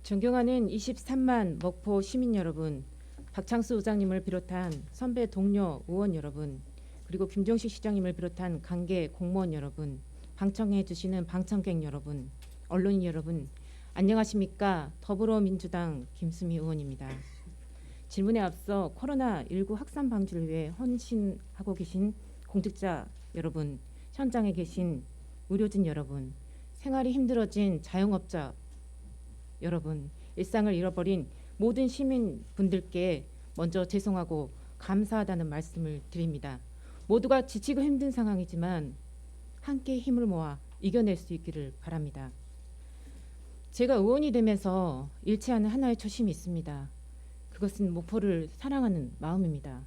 존경하는 23만 목포 시민 여러분, 박창수 의장님을 비롯한 선배 동료 의원 여러분, 그리고 김종식 시장님을 비롯한 관계 공무원 여러분, 방청해 주시는 방청객 여러분, 언론인 여러분, 안녕하십니까? 더불어민주당 김수미 의원입니다. 질문에 앞서 코로나19 확산 방지를 위해 헌신하고 계신 공직자 여러분, 현장에 계신 의료진 여러분, 생활이 힘들어진 자영업자 여러분, 일상을 잃어버린 모든 시민분들께 먼저 죄송하고 감사하다는 말씀을 드립니다. 모두가 지치고 힘든 상황이지만 함께 힘을 모아 이겨낼 수 있기를 바랍니다. 제가 의원이 되면서 잃지 않은 하나의 초심이 있습니다. 그것은 목포를 사랑하는 마음입니다.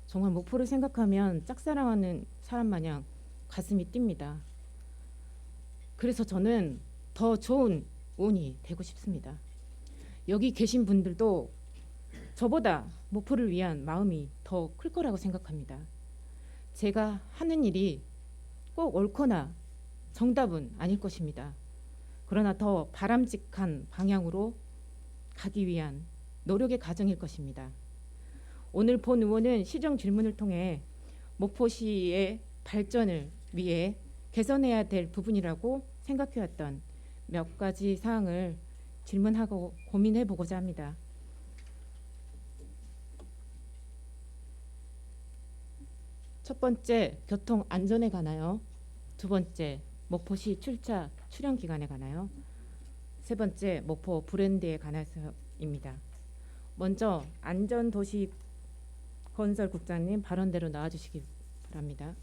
정말 목포를 생각하면 짝사랑하는 사람 마냥 가슴이 뜁니다. 그래서 저는 더 좋은 의원이 되고 싶습니다. 여기 계신 분들도 저보다 목포를 위한 마음이 더 클 거라고 생각합니다. 제가 하는 일이 꼭 옳거나 정답은 아닐 것입니다. 그러나 더 바람직한 방향으로 가기 위한 노력의 과정일 것입니다. 오늘 본 의원은 시정 질문을 통해 목포시의 발전을 위해 개선해야 될 부분이라고 생각해왔던 몇 가지 사항을 질문하고 고민해 보고자 합니다. 첫 번째, 교통 안전에 관하여. 두 번째, 목포시 출차 출연 기간에 관하여. 세 번째, 목포 브랜드에 관해서입니다. 먼저 안전도시건설국장님 발언대로 나와주시기 바랍니다.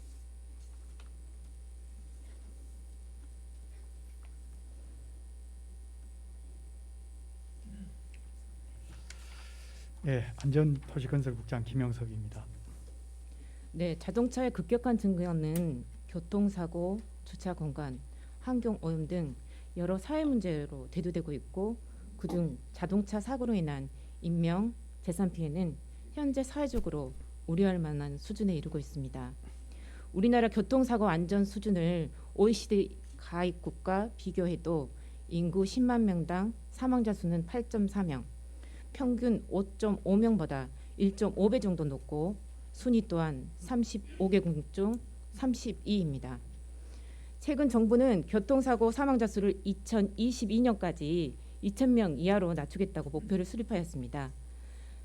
네, 안전도시건설국장 김영석입니다. 네, 자동차의 급격한 증가는 교통사고, 주차 공간, 환경 오염 등 여러 사회 문제로 대두되고 있고, 그중 자동차 사고로 인한 인명, 재산 피해는 현재 사회적으로 우려할 만한 수준에 이르고 있습니다. 우리나라 교통사고 안전 수준을 OECD 가입국과 비교해도 인구 10만 명당 사망자 수는 8.4명, 평균 5.5명보다 1.5배 정도 높고 순위 또한 35개국 중 32위입니다. 최근 정부는 교통사고 사망자 수를 2022년까지 2,000명 이하로 낮추겠다고 목표를 수립하였습니다.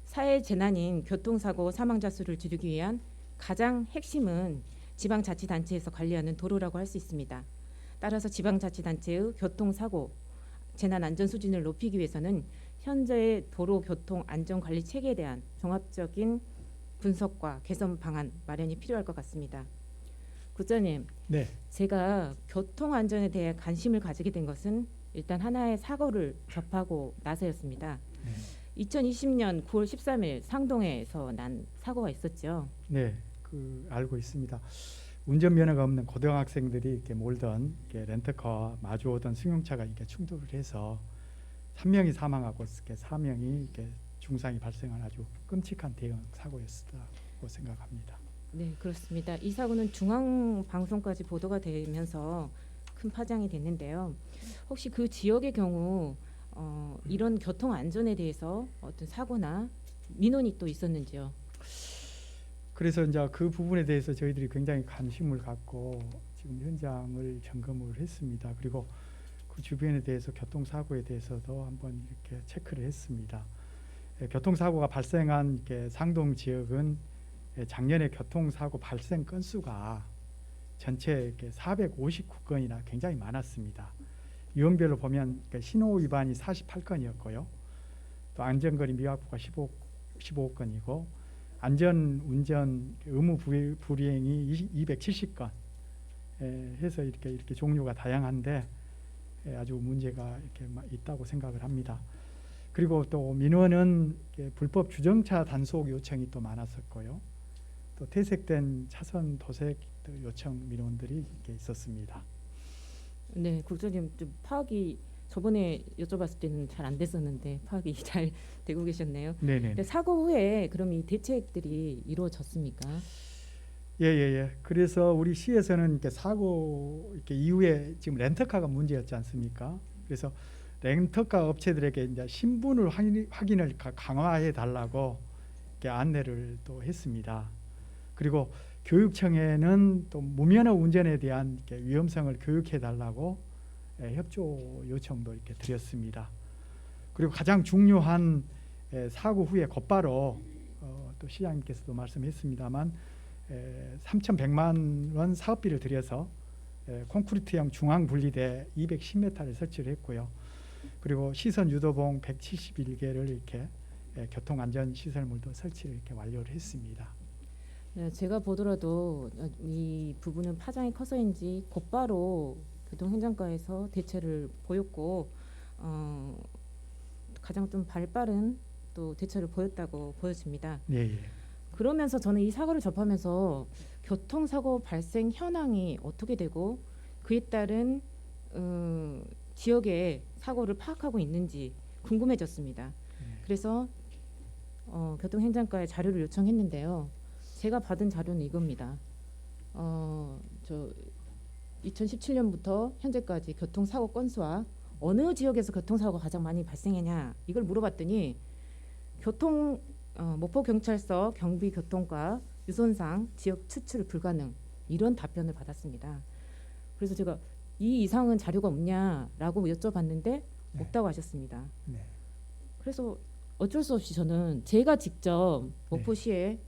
사회 재난인 교통사고 사망자 수를 줄이기 위한 가장 핵심은 지방자치단체에서 관리하는 도로라고 할 수 있습니다. 따라서 지방자치단체의 교통사고 재난 안전 수준을 높이기 위해서는 현재의 도로 교통 안전 관리 체계에 대한 종합적인 분석과 개선 방안 마련이 필요할 것 같습니다. 국장님, 네, 제가 교통 안전에 대해 관심을 가지게 된 것은 일단 하나의 사고를 접하고 나서였습니다. 2020년 9월 13일 상동에서 난 사고가 있었죠. 네, 알고 있습니다. 운전면허가 없는 고등학생들이 이렇게 몰던 이렇게 렌터카와 마주오던 승용차가 이렇게 충돌을 해서 3명이 사망하고 이렇게 4명이 이렇게 중상이 발생한 아주 끔찍한 대형 사고였다고 생각합니다. 네, 그렇습니다. 이 사고는 중앙방송까지 보도가 되면서 큰 파장이 됐는데요. 혹시 그 지역의 경우 이런 교통 안전에 대해서 어떤 사고나 민원이 또 있었는지요? 그래서 이제 그 부분에 대해서 저희들이 굉장히 관심을 갖고 지금 현장을 점검을 했습니다. 그리고 그 주변에 대해서 교통사고에 대해서도 한번 이렇게 체크를 했습니다. 교통사고가 발생한 이렇게 상동 지역은 작년에 교통사고 발생 건수가 전체 이렇게 459건이나 굉장히 많았습니다. 위험별로 보면 신호 위반이 48건이었고요. 또 안전거리 미확보가 15건이고 안전운전 의무 불이행이 270건 해서 이렇게 종류가 다양한데 아주 문제가 이렇게 있다고 생각을 합니다. 그리고 또 민원은 불법 주정차 단속 요청이 또 많았었고요. 또 퇴색된 차선 도색 요청 민원들이 이렇게 있었습니다. 네, 국장님 좀 파악이 저번에 여쭤봤을 때는 잘 안 됐었는데 파악이 잘 되고 계셨네요. 네네. 근데 사고 후에 그럼 이 대책들이 이루어졌습니까? 예. 그래서 우리 시에서는 이렇게 사고 이렇게 이후에 지금 렌터카가 문제였지 않습니까? 그래서 렌터카 업체들에게 이제 신분을 확인을 강화해 달라고 이렇게 안내를 또 했습니다. 그리고 교육청에는 또 무면허 운전에 대한 이렇게 위험성을 교육해 달라고 협조 요청도 이렇게 드렸습니다. 그리고 가장 중요한 사고 후에 곧바로 또 시장님께서도 말씀했습니다만 3,100만 원 사업비를 들여서 콘크리트형 중앙 분리대 210m를 설치를 했고요. 그리고 시선 유도봉 171개를 이렇게 교통 안전 시설물도 설치를 이렇게 완료를 했습니다. 네, 제가 보더라도 이 부분은 파장이 커서인지 곧바로 교통행정과에서 대처를 보였고 가장 좀 발빠른 또 대처를 보였다고 보여집니다. 예. 그러면서 저는 이 사고를 접하면서 교통사고 발생 현황이 어떻게 되고 그에 따른 지역의 사고를 파악하고 있는지 궁금해졌습니다. 그래서 교통행정과에 자료를 요청했는데요. 제가 받은 자료는 이겁니다. 2017년부터 현재까지 교통사고 건수와 어느 지역에서 교통사고가 가장 많이 발생했냐 이걸 물어봤더니 목포경찰서 경비교통과 유선상 지역 추출 불가능 이런 답변을 받았습니다. 그래서 제가 이 이상은 자료가 없냐라고 여쭤봤는데 없다고 하셨습니다. 네. 그래서 어쩔 수 없이 저는 제가 직접 목포시의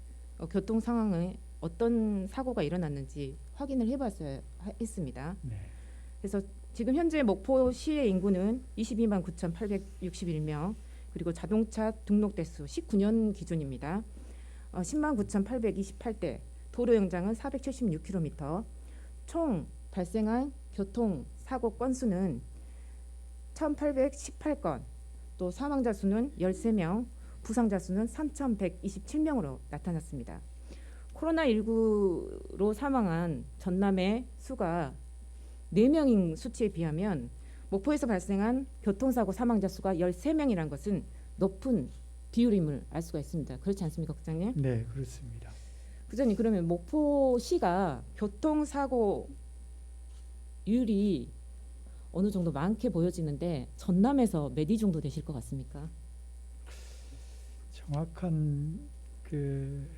교통 상황에 어떤 사고가 일어났는지 확인을 해봤어야 했습니다. 네. 그래서 지금 현재 목포시의 인구는 22만 9,861명 그리고 자동차 등록 대수 19년 기준입니다. 10만 9,828대 도로 용장은 476km 총 발생한 교통사고 건수는 1,818건 또 사망자 수는 13명 부상자 수는 3,127명으로 나타났습니다. 코로나19로 사망한 전남의 수가 4명인 수치에 비하면 목포에서 발생한 교통사고 사망자 수가 13명이라는 것은 높은 비율임을 알 수가 있습니다. 그렇지 않습니까, 국장님? 네, 그렇습니다. 부장님, 그러면 목포시가 교통사고율이 어느 정도 많게 보여지는데 전남에서 몇 위 정도 되실 것 같습니까? 정확한 그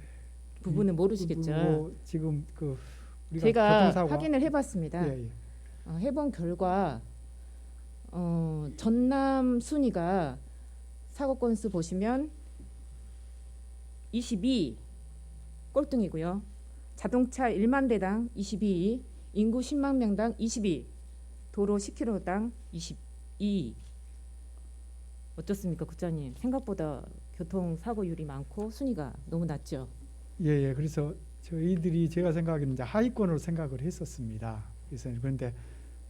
부분은 모르시겠죠. 지금 우리가 제가 교통사고와 확인을 해봤습니다. 예. 해본 결과 전남 순위가 사고 건수 보시면 22 꼴등이고요. 자동차 1만 대당 22, 인구 10만 명당 22, 도로 10km당 22. 어떻습니까, 국장님? 생각보다 교통사고율이 많고 순위가 너무 낮죠. 예. 그래서 저희들이 제가 생각하기는 이제 하위권으로 생각을 했었습니다. 그런데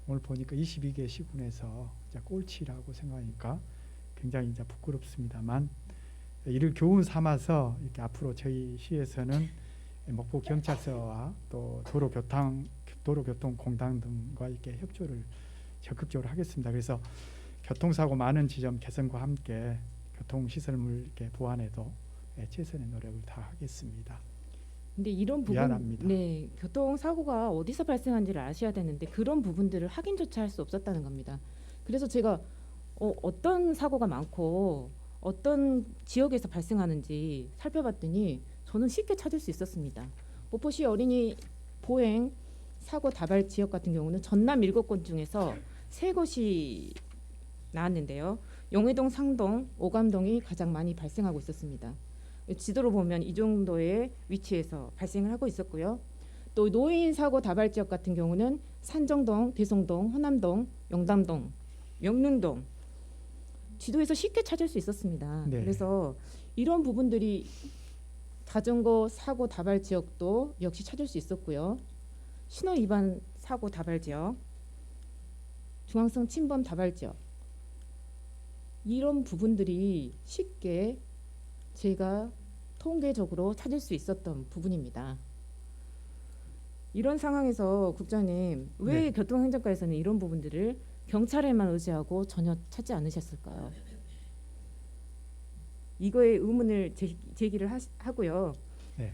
오늘 보니까 22개 시군에서 이제 꼴찌라고 생각하니까 굉장히 이제 부끄럽습니다만 이를 교훈 삼아서 이렇게 앞으로 저희 시에서는 목포 경찰서와 또 도로교통공단 등과 이렇게 협조를 적극적으로 하겠습니다. 그래서 교통사고 많은 지점 개선과 함께 교통시설물 이렇게 보완에도 최선의 노력을 다하겠습니다. 근데 이런 부분, 미안합니다. 네, 교통사고가 어디서 발생한지를 아셔야 되는데 그런 부분들을 확인조차 할 수 없었다는 겁니다. 그래서 제가 어떤 사고가 많고 어떤 지역에서 발생하는지 살펴봤더니 저는 쉽게 찾을 수 있었습니다. 목포시 어린이 보행 사고 다발 지역 같은 경우는 전남 7곳 중에서 3곳이 나왔는데요. 용해동, 상동, 오감동이 가장 많이 발생하고 있었습니다. 지도로 보면 이 정도의 위치에서 발생을 하고 있었고요. 또 노인 사고 다발 지역 같은 경우는 산정동, 대성동, 호남동, 영담동, 명륜동 지도에서 쉽게 찾을 수 있었습니다. 네. 그래서 이런 부분들이 자전거 사고 다발 지역도 역시 찾을 수 있었고요. 신호 위반 사고 다발 지역, 중앙성 침범 다발 지역 이런 부분들이 쉽게 제가 통계적으로 찾을 수 있었던 부분입니다. 이런 상황에서 국장님 왜 교통행정과에서는 이런 부분들을 경찰에만 의지하고 전혀 찾지 않으셨을까요? 이거에 의문을 제기를 하고요. 네.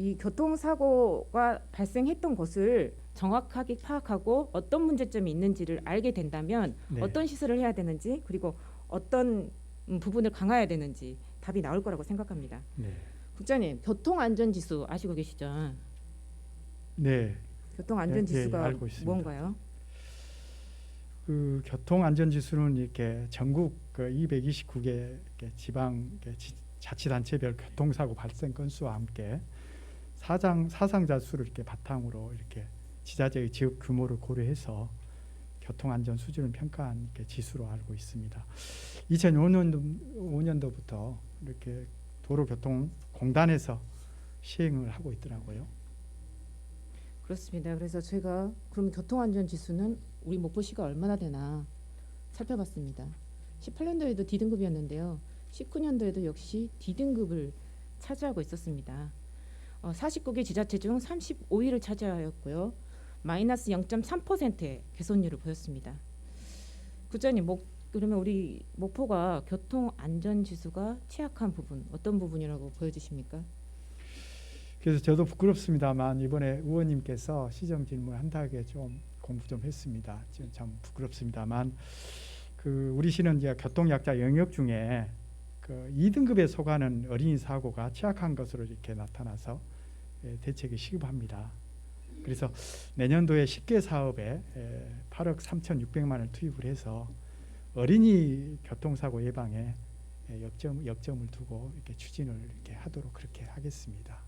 이 교통사고가 발생했던 것을 정확하게 파악하고 어떤 문제점이 있는지를 알게 된다면 네. 어떤 시설을 해야 되는지 그리고 어떤 부분을 강화해야 되는지 답이 나올 거라고 생각합니다. 네. 국장님, 교통안전지수 아시고 계시죠? 네. 교통안전지수가 알고 있습니다. 뭔가요? 그 교통안전지수는 이렇게 전국 그 229개 지방 자치단체별 교통사고 발생 건수와 함께 사상자 수를 이렇게 바탕으로 이렇게 지자체의 지역 규모를 고려해서 교통안전 수준을 평가한 이렇게 지수로 알고 있습니다. 2005년도부터 이렇게 도로교통공단에서 시행을 하고 있더라고요. 그렇습니다. 그래서 제가 그럼 교통안전지수는 우리 목포시가 얼마나 되나 살펴봤습니다. 18년도에도 D등급이었는데요. 19년도에도 역시 D등급을 차지하고 있었습니다. 49개 지자체 중 35위를 차지하였고요. 마이너스 0.3%의 개선율을 보였습니다. 국장님, 그러면 우리 목포가 교통안전지수가 취약한 부분 어떤 부분이라고 보여지십니까? 그래서 저도 부끄럽습니다만 이번에 의원님께서 시정 질문한다게 좀 공부 좀 했습니다. 지금 참 부끄럽습니다만 그 우리 시는 이제 교통약자 영역 중에 그 2등급에 속하는 어린이 사고가 취약한 것으로 이렇게 나타나서 대책이 시급합니다. 그래서 내년도에 10개 사업에 8억 3,600만 원을 투입을 해서 어린이 교통사고 예방에 역점을 두고 이렇게 추진을 이렇게 하도록 그렇게 하겠습니다.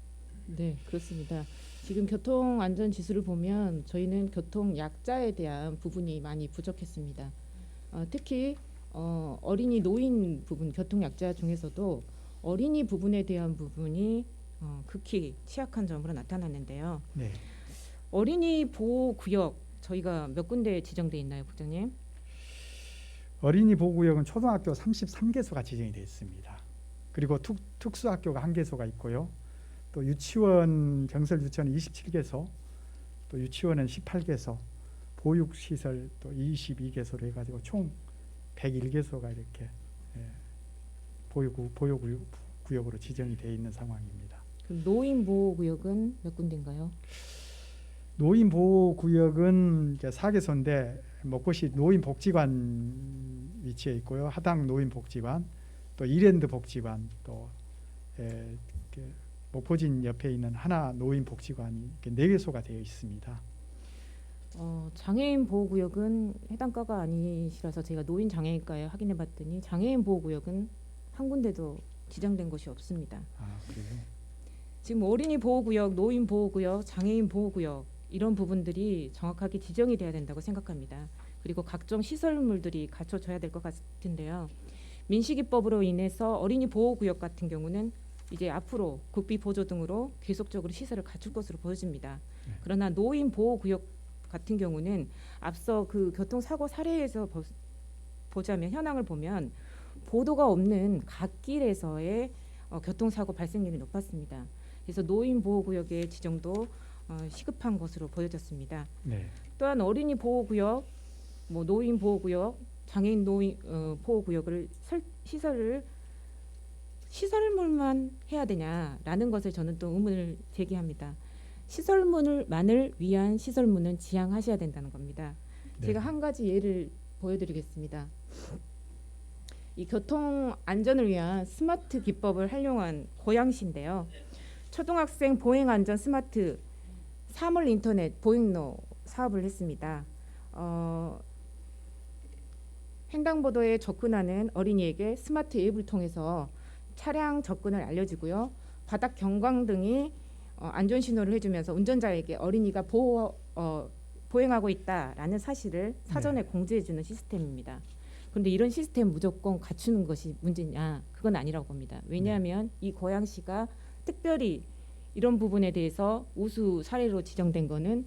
네, 그렇습니다. 지금 교통안전지수를 보면 저희는 교통약자에 대한 부분이 많이 부족했습니다. 특히 어린이 노인 부분 교통약자 중에서도 어린이 부분에 대한 부분이 극히 취약한 점으로 나타났는데요. 네. 어린이 보호구역 저희가 몇 군데 지정돼 있나요, 국장님? 어린이 보호구역은 초등학교 33개소가 지정이 되어 있습니다. 그리고 특수학교가 1개소가 있고요. 또 유치원 정설 유치원 27개소, 또 유치원은 18개소, 보육시설 또 22개소로 해가지고 총 101개소가 이렇게 보호구역으로 지정이 되어 있는 상황입니다. 그럼 노인 보호구역은 몇 군데인가요? 노인 보호구역은 4개소인데 목포시 노인복지관 위치해 있고요. 하당 노인복지관, 또 이랜드 복지관, 또 목포진 옆에 있는 하나 노인복지관이 4개소가 되어 있습니다. 장애인 보호구역은 해당 과가 아니시라서 제가 노인 장애인과에 확인해봤더니 장애인 보호구역은 한 군데도 지정된 곳이 없습니다. 아, 그래요? 지금 어린이 보호구역, 노인 보호구역, 장애인 보호구역 이런 부분들이 정확하게 지정이 돼야 된다고 생각합니다. 그리고 각종 시설물들이 갖춰져야 될 것 같은데요. 민식이법으로 인해서 어린이 보호구역 같은 경우는 이제 앞으로 국비 보조 등으로 계속적으로 시설을 갖출 것으로 보여집니다. 네. 그러나 노인 보호구역 같은 경우는 앞서 그 교통사고 사례에서 보자면 현황을 보면 보도가 없는 갓길에서의 교통사고 발생률이 높았습니다. 그래서 노인 보호구역의 지정도 시급한 것으로 보여졌습니다. 네. 또한 어린이 보호구역, 노인 보호구역, 장애인 노인 보호구역을 시설물만 해야 되냐라는 것을 저는 또 의문을 제기합니다. 시설물만을 위한 시설물은 지향하셔야 된다는 겁니다. 네. 제가 한 가지 예를 보여드리겠습니다. 이 교통 안전을 위한 스마트 기법을 활용한 고양시인데요. 초등학생 보행 안전 스마트 사물 인터넷 보행로 사업을 했습니다. 횡단보도에 접근하는 어린이에게 스마트 앱을 통해서 차량 접근을 알려주고요. 바닥 경광등이 안전 신호를 해주면서 운전자에게 어린이가 보행하고 있다라는 사실을 사전에 공지해주는 시스템입니다. 그런데 이런 시스템 무조건 갖추는 것이 문제냐? 그건 아니라고 봅니다. 왜냐하면 이 고양시가 특별히 이런 부분에 대해서 우수 사례로 지정된 거는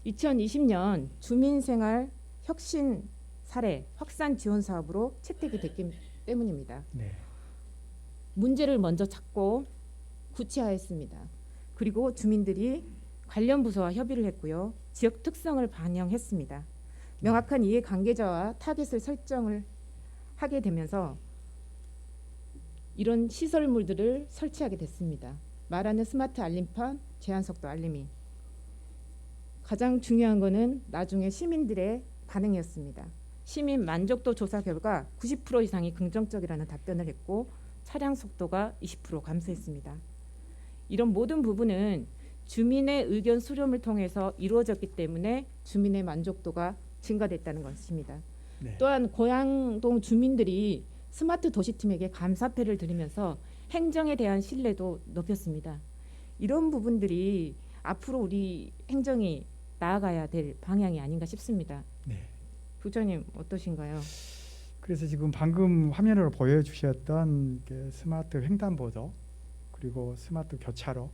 2020년 주민생활 혁신 사례 확산 지원 사업으로 채택이 됐기 때문입니다. 네. 문제를 먼저 찾고 구체화했습니다. 그리고 주민들이 관련 부서와 협의를 했고요. 지역 특성을 반영했습니다. 명확한 이해관계자와 타겟을 설정을 하게 되면서 이런 시설물들을 설치하게 됐습니다. 말하는 스마트 알림판, 제한 속도 알림이. 가장 중요한 거는 나중에 시민들의 반응이었습니다. 시민 만족도 조사 결과 90% 이상이 긍정적이라는 답변을 했고 차량 속도가 20% 감소했습니다. 이런 모든 부분은 주민의 의견 수렴을 통해서 이루어졌기 때문에 주민의 만족도가 증가됐다는 것입니다. 네. 또한 고양동 주민들이 스마트 도시팀에게 감사패를 드리면서 행정에 대한 신뢰도 높였습니다. 이런 부분들이 앞으로 우리 행정이 나아가야 될 방향이 아닌가 싶습니다. 네. 부장님 어떠신가요? 그래서 지금 방금 화면으로 보여주셨던 스마트 횡단보도 그리고 스마트 교차로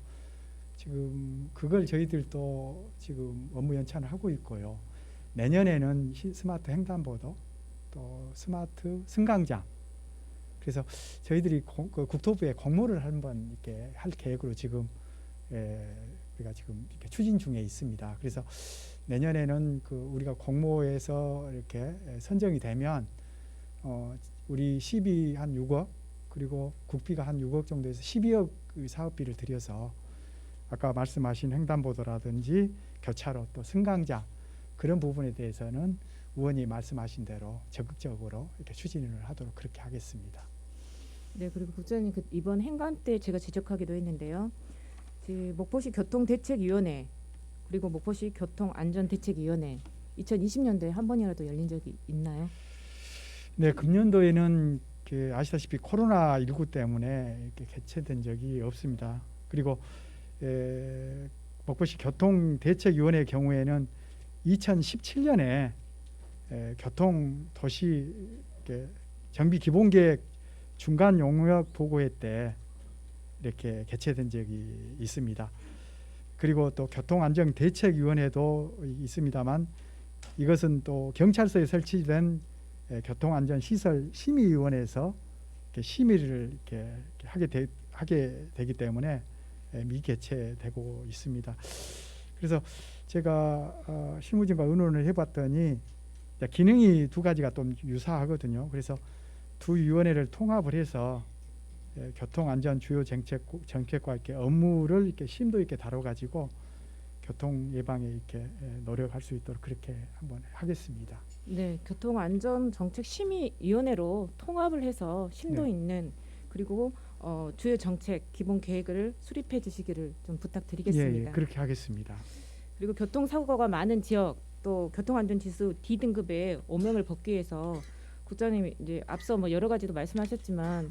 지금 그걸 저희들도 지금 업무 연차를 하고 있고요. 내년에는 스마트 횡단보도 또 스마트 승강장 그래서 저희들이 국토부에 공모를 한번 이렇게 할 계획으로 지금 우리가 지금 이렇게 추진 중에 있습니다. 그래서 내년에는 우리가 공모에서 이렇게 선정이 되면 우리 시비 한 6억 그리고 국비가 한 6억 정도에서 12억 사업비를 들여서 아까 말씀하신 횡단보도라든지 교차로 또 승강장 그런 부분에 대해서는 의원이 말씀하신 대로 적극적으로 이렇게 추진을 하도록 그렇게 하겠습니다. 네, 그리고 국장님 이번 행간 때 제가 지적하기도 했는데요. 목포시 교통대책위원회 그리고 목포시 교통안전대책위원회 2020년도에 한 번이라도 열린 적이 있나요? 네, 금년도에는 아시다시피 코로나19 때문에 이렇게 개최된 적이 없습니다. 그리고 목포시 교통대책위원회 경우에는 2017년에 교통도시 정비 기본계획 중간 용역 보고회 때 이렇게 개최된 적이 있습니다. 그리고 또 교통안전대책위원회도 있습니다만 이것은 또 경찰서에 설치된 교통안전시설 심의위원회에서 심의를 이렇게 하게 되기 때문에 미개최되고 있습니다. 그래서 제가 실무진과 의논을 해봤더니 기능이 두 가지가 좀 유사하거든요. 그래서 두 위원회를 통합을 해서 교통안전 주요 정책과 이렇게 업무를 이렇게 심도 있게 다뤄가지고 교통 예방에 이렇게 노력할 수 있도록 그렇게 한번 하겠습니다. 네, 교통안전정책심의위원회로 통합을 해서 심도 네. 있는 그리고 주요 정책 기본 계획을 수립해 주시기를 좀 부탁드리겠습니다. 예, 그렇게 하겠습니다. 그리고 교통사고가 많은 지역 또 교통안전지수 D등급에 오명을 벗기 위해서 국장님이 이제 앞서 뭐 여러 가지도 말씀하셨지만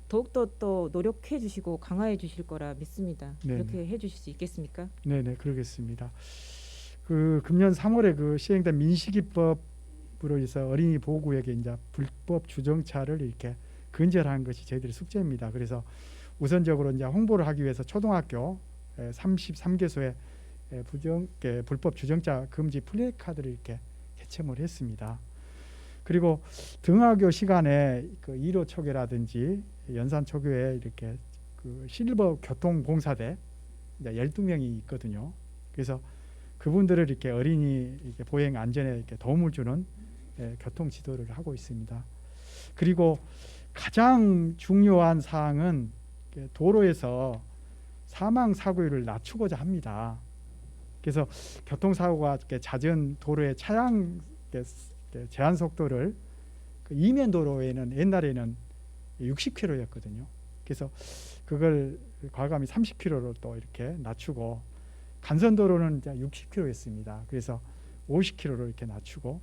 더욱더 또 노력해 주시고 강화해 주실 거라 믿습니다. 네네. 그렇게 해 주실 수 있겠습니까? 네, 그러겠습니다. 금년 3월에 시행된 민식이법으로 해서 어린이 보호구역에 이제 불법 주정차를 이렇게 근절하는 것이 저희들의 숙제입니다. 그래서 우선적으로 이제 홍보를 하기 위해서 초등학교 33개소에 불법 주정차 금지 플래카드를 이렇게 개첨을 했습니다. 그리고 등하교 시간에 1호 초교라든지 연산 초교에 이렇게 실버 교통공사대 이제 12명이 있거든요. 그래서 그분들을 이렇게 어린이 이렇게 보행 안전에 이렇게 도움을 주는 교통 지도를 하고 있습니다. 그리고 가장 중요한 사항은 도로에서 사망 사고율을 낮추고자 합니다. 그래서 교통사고가 잦은 도로의 차량 제한 속도를 이면 도로에는 옛날에는 60km였거든요. 그래서 그걸 과감히 30km로 또 이렇게 낮추고 간선도로는 이제 60km였습니다. 그래서 50km로 이렇게 낮추고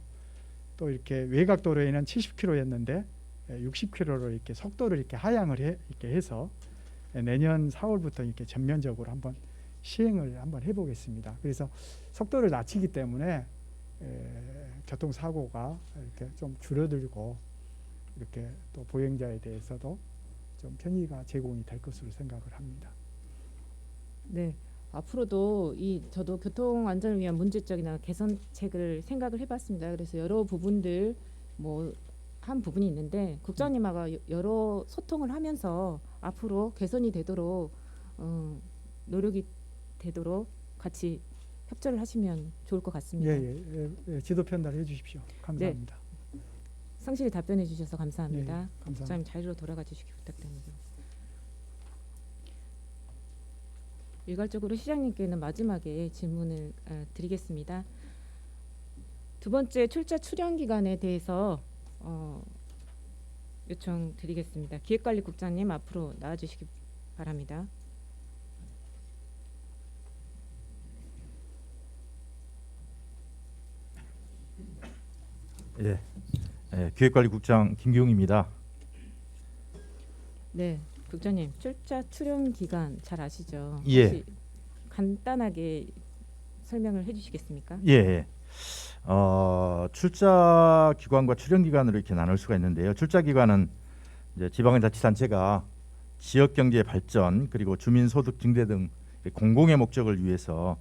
또 이렇게 외곽 도로에는 70km였는데 60km로 이렇게 속도를 이렇게 하향을 이렇게 해서 내년 4월부터 이렇게 전면적으로 한번 시행을 한번 해보겠습니다. 그래서 속도를 낮추기 때문에 교통사고가 이렇게 좀 줄어들고 이렇게 또 보행자에 대해서도 좀 편의가 제공이 될 것으로 생각을 합니다. 네, 앞으로도 저도 교통 안전을 위한 문제적이나 개선책을 생각을 해봤습니다. 그래서 여러 부분들 한 부분이 있는데 국장님하고 여러 소통을 하면서 앞으로 개선이 되도록 노력이 되도록 같이 협조를 하시면 좋을 것 같습니다. 예, 지도 편달해 주십시오. 감사합니다. 네, 성실히 답변해 주셔서 감사합니다. 감사합니다. 국장님 자리로 돌아가 주시기 부탁드립니다. 일괄적으로 시장님께는 마지막에 질문을 드리겠습니다. 두 번째 출자 출연 기간에 대해서 요청드리겠습니다. 기획관리국장님 앞으로 나와주시기 바랍니다. 예, 기획관리국장 김기웅입니다. 네, 국장님 출자 출연 기간 잘 아시죠? 예. 혹시 간단하게 설명을 해주시겠습니까? 예, 출자 기관과 출연 기관으로 이렇게 나눌 수가 있는데요. 출자 기관은 이제 지방자치단체가 지역 경제 발전 그리고 주민 소득 증대 등 공공의 목적을 위해서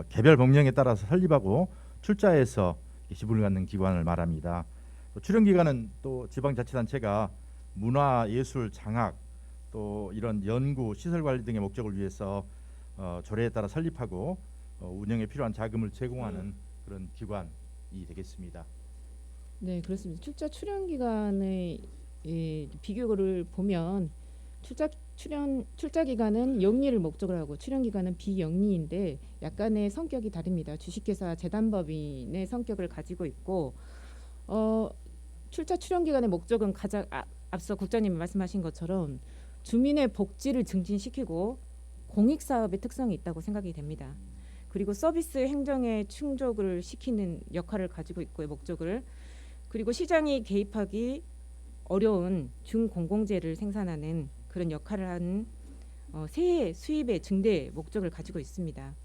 개별 법령에 따라서 설립하고 출자해서 지분을 갖는 기관을 말합니다. 또 출연 기관은 또 지방자치단체가 문화, 예술, 장학 또 이런 연구, 시설 관리 등의 목적을 위해서 조례에 따라 설립하고 운영에 필요한 자금을 제공하는 그런 기관이 되겠습니다. 네, 그렇습니다. 출자 출연 기간의 비교를 보면 출자 기간은 영리를 목적으로 하고 출연 기간은 비영리인데 약간의 성격이 다릅니다. 주식회사 재단법인의 성격을 가지고 있고 출자 출연 기간의 목적은 가장 앞서 국장님이 말씀하신 것처럼 주민의 복지를 증진시키고 공익 사업의 특성이 있다고 생각이 됩니다. 그리고 서비스 행정의 충족을 시키는 역할을 가지고 있고요, 목적을. 그리고 시장이 개입하기 어려운 중공공재를 생산하는 그런 역할을 하는 세의 수입의 증대 목적을 가지고 있습니다.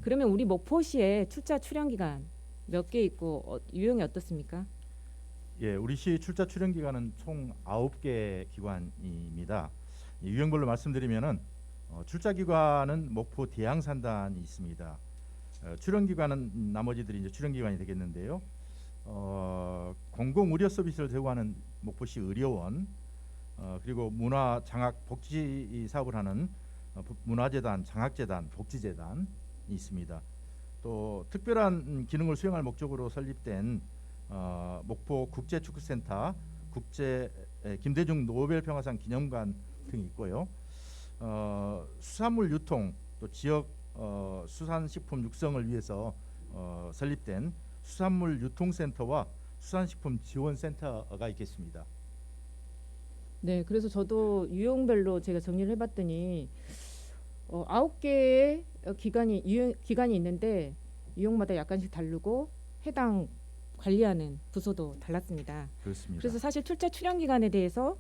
그러면 우리 목포시에 출자 출연 기간 몇 개 있고 유형이 어떻습니까? 예, 우리 시 출자 출연 기관은 총 9개 기관입니다. 유형별로 말씀드리면은 출자 기관은 목포 대양산단이 있습니다. 출연 기관은 나머지들이 이제 출연 기관이 되겠는데요. 공공 의료 서비스를 제공하는 목포시 의료원, 그리고 문화 장학 복지 사업을 하는 문화재단, 장학재단, 복지재단이 있습니다. 또 특별한 기능을 수행할 목적으로 설립된 목포 국제축구센터, 김대중 노벨평화상 기념관 등이 있고요. 수산물 유통 또 지역 수산식품 육성을 위해서 설립된 수산물 유통센터와 수산식품 지원센터가 있겠습니다. 네, 그래서 저도 유형별로 제가 정리를 해봤더니 9개의 기관이 있는데 유형마다 약간씩 다르고 해당 관리하는 부서도 달랐습니다. 그렇습니다. 그래서 사실 출자 출연 기간에 대해서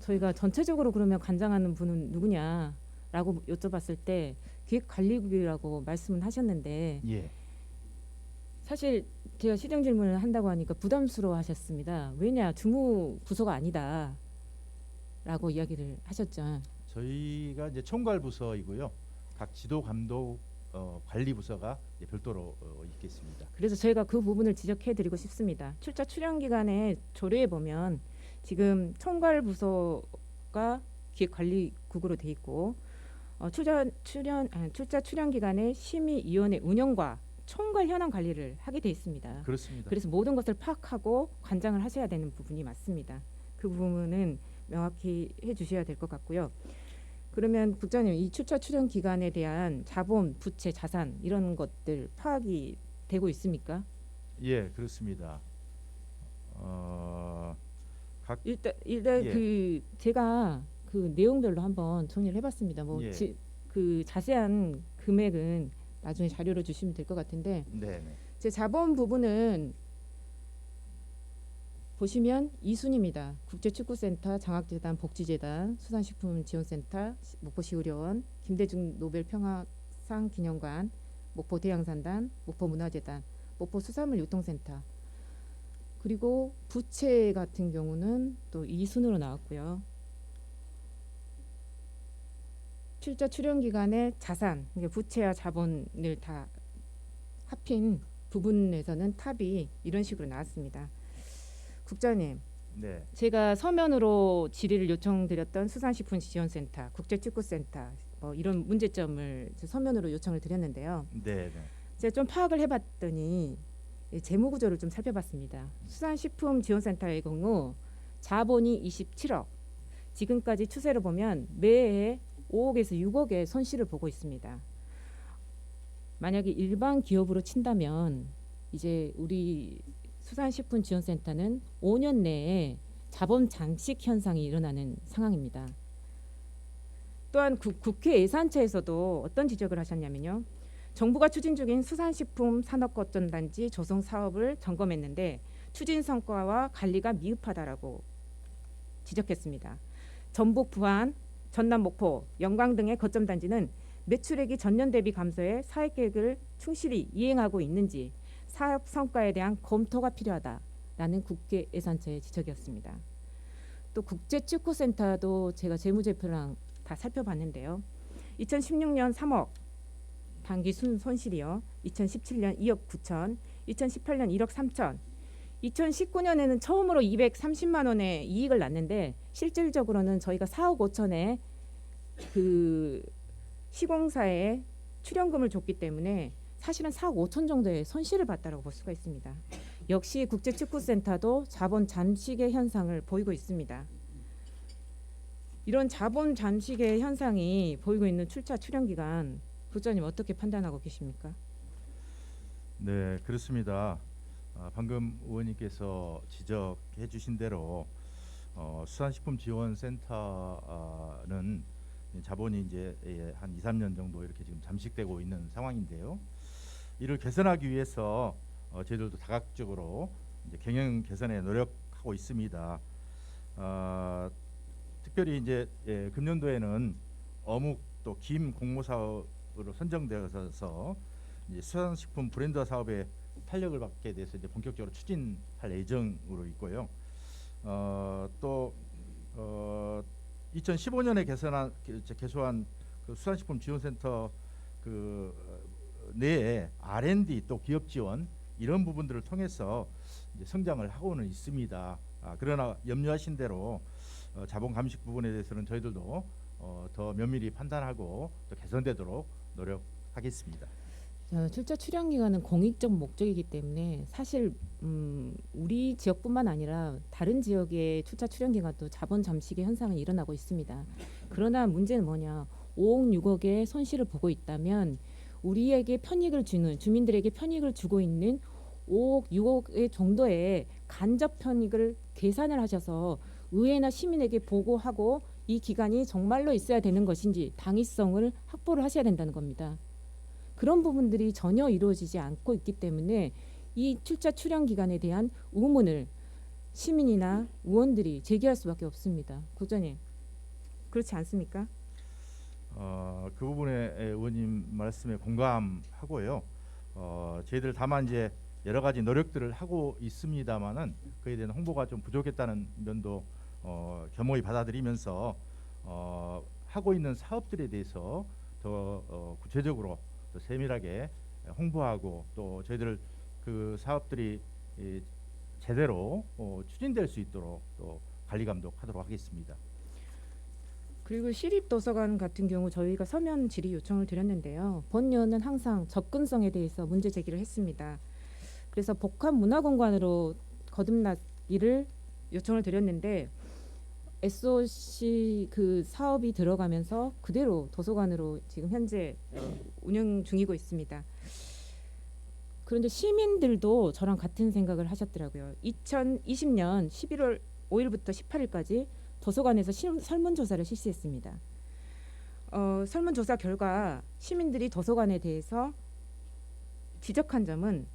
저희가 전체적으로 그러면 관장하는 분은 누구냐라고 여쭤봤을 때 기획관리국이라고 말씀은 하셨는데 예, 사실 제가 시정 질문을 한다고 하니까 부담스러워하셨습니다. 왜냐 주무 부서가 아니다라고 이야기를 하셨죠. 저희가 이제 총괄 부서이고요. 각 지도 감독 관리 부서가 별도로 있겠습니다. 그래서 저희가 그 부분을 지적해드리고 싶습니다. 출자 출연 기간에 조례에 보면 지금 총괄 부서가 기획관리국으로 돼 있고 출자 출연 기간에 심의위원회 운영과 총괄 현황 관리를 하게 돼 있습니다. 그렇습니다. 그래서 모든 것을 파악하고 관장을 하셔야 되는 부분이 맞습니다. 그 부분은 명확히 해주셔야 될 것 같고요. 그러면 국장님, 이 출자 출연 기간에 대한 자본, 부채, 자산 이런 것들 파악이 되고 있습니까? 예, 그렇습니다. 일단 예. 그 제가 그 내용별로 한번 정리를 해봤습니다. 뭐 예. 그 자세한 금액은 나중에 자료로 주시면 될 것 같은데 네. 제 자본 부분은 보시면 2순입니다. 국제축구센터, 장학재단, 복지재단, 수산식품지원센터, 목포시의료원, 김대중 노벨평화상 기념관, 목포 대양산단, 목포문화재단, 목포수산물 유통센터. 그리고 부채 같은 경우는 또 2순으로 나왔고요. 출자 출연 기간의 자산, 그러니까 부채와 자본을 다 합힌 부분에서는 탑이 이런 식으로 나왔습니다. 국장님, 네. 제가 서면으로 질의를 요청드렸던 수산식품지원센터, 국제축구센터 뭐 이런 문제점을 서면으로 요청을 드렸는데요. 네. 제가 좀 파악을 해봤더니 재무 구조를 좀 살펴봤습니다. 수산식품지원센터의 경우 자본이 27억, 지금까지 추세로 보면 매해 5억에서 6억의 손실을 보고 있습니다. 만약에 일반 기업으로 친다면 이제 우리 수산식품지원센터는 5년 내에 자본 잠식 현상이 일어나는 상황입니다. 또한 국회 예산처에서도 어떤 지적을 하셨냐면요. 정부가 추진 중인 수산식품 산업거점단지 조성 사업을 점검했는데 추진 성과와 관리가 미흡하다라고 지적했습니다. 전북 부안, 전남 목포, 영광 등의 거점단지는 매출액이 전년 대비 감소해 사업 계획을 충실히 이행하고 있는지 사업 성과에 대한 검토가 필요하다라는 국회 예산처의 지적이었습니다. 또 국제축구센터도 제가 재무제표랑 다 살펴봤는데요. 2016년 3억 단기 손실이요. 2017년 2억 9천, 2018년 1억 3천, 2019년에는 처음으로 230만 원의 이익을 났는데 실질적으로는 저희가 4억 5천에 그 시공사에 출연금을 줬기 때문에 사실은 4억 5천 정도의 손실을 봤다고 볼 수가 있습니다. 역시 국제축구센터도 자본 잠식의 현상을 보이고 있습니다. 이런 자본 잠식의 현상이 보이고 있는 출자 출연 기간, 부장님 어떻게 판단하고 계십니까? 네, 그렇습니다. 방금 의원님께서 지적해 주신 대로 수산식품지원센터는 자본이 이제 한 2, 3년 정도 이렇게 지금 잠식되고 있는 상황인데요. 이를 개선하기 위해서 저희들도 다각적으로 이제 경영 개선에 노력하고 있습니다. 특별히 이제 금년도에는 어묵 또 김 공모 사업으로 선정되어서 이제 수산식품 브랜드 사업에 탄력을 받게 돼서 이제 본격적으로 추진할 예정으로 있고요. 또 2015년에 개소한 그 수산식품 지원센터 그 내에 R&D 또 기업 지원 이런 부분들을 통해서 이제 성장을 하고는 있습니다. 그러나 염려하신 대로 자본 감식 부분에 대해서는 저희들도 더 면밀히 판단하고 또 개선되도록 노력하겠습니다. 출자 출연 기간은 공익적 목적이기 때문에 사실 우리 지역뿐만 아니라 다른 지역의 출자 출연 기간도 자본 잠식의 현상이 일어나고 있습니다. 그러나 문제는 뭐냐? 5억 6억의 손실을 보고 있다면 우리에게 편익을 주는 주민들에게 편익을 주고 있는 5억 6억의 정도의 간접 편익을 계산을 하셔서 의회나 시민에게 보고하고 이 기간이 정말로 있어야 되는 것인지 당위성을 확보를 하셔야 된다는 겁니다. 그런 부분들이 전혀 이루어지지 않고 있기 때문에 이 출자 출연 기간에 대한 의문을 시민이나 의원들이 제기할 수밖에 없습니다. 국장님, 그렇지 않습니까? 그 부분에 의원님 말씀에 공감하고요. 저희들 다만 이제 여러 가지 노력들을 하고 있습니다만은 그에 대한 홍보가 좀 부족했다는 면도 겸허히 받아들이면서 하고 있는 사업들에 대해서 더 구체적으로 또 세밀하게 홍보하고 또 저희들 그 사업들이 제대로 추진될 수 있도록 또 관리 감독하도록 하겠습니다. 그리고 시립도서관 같은 경우 저희가 서면 질의 요청을 드렸는데요. 본위원은 항상 접근성에 대해서 문제 제기를 했습니다. 그래서 복합 문화공간으로 거듭나기를 요청을 드렸는데 SOC 그 사업이 들어가면서 그대로 도서관으로 지금 현재 운영 중이고 있습니다. 그런데 시민들도 저랑 같은 생각을 하셨더라고요. 2020년 11월 5일부터 18일까지 도서관에서 설문조사를 실시했습니다. 설문조사 결과 시민들이 도서관에 대해서 지적한 점은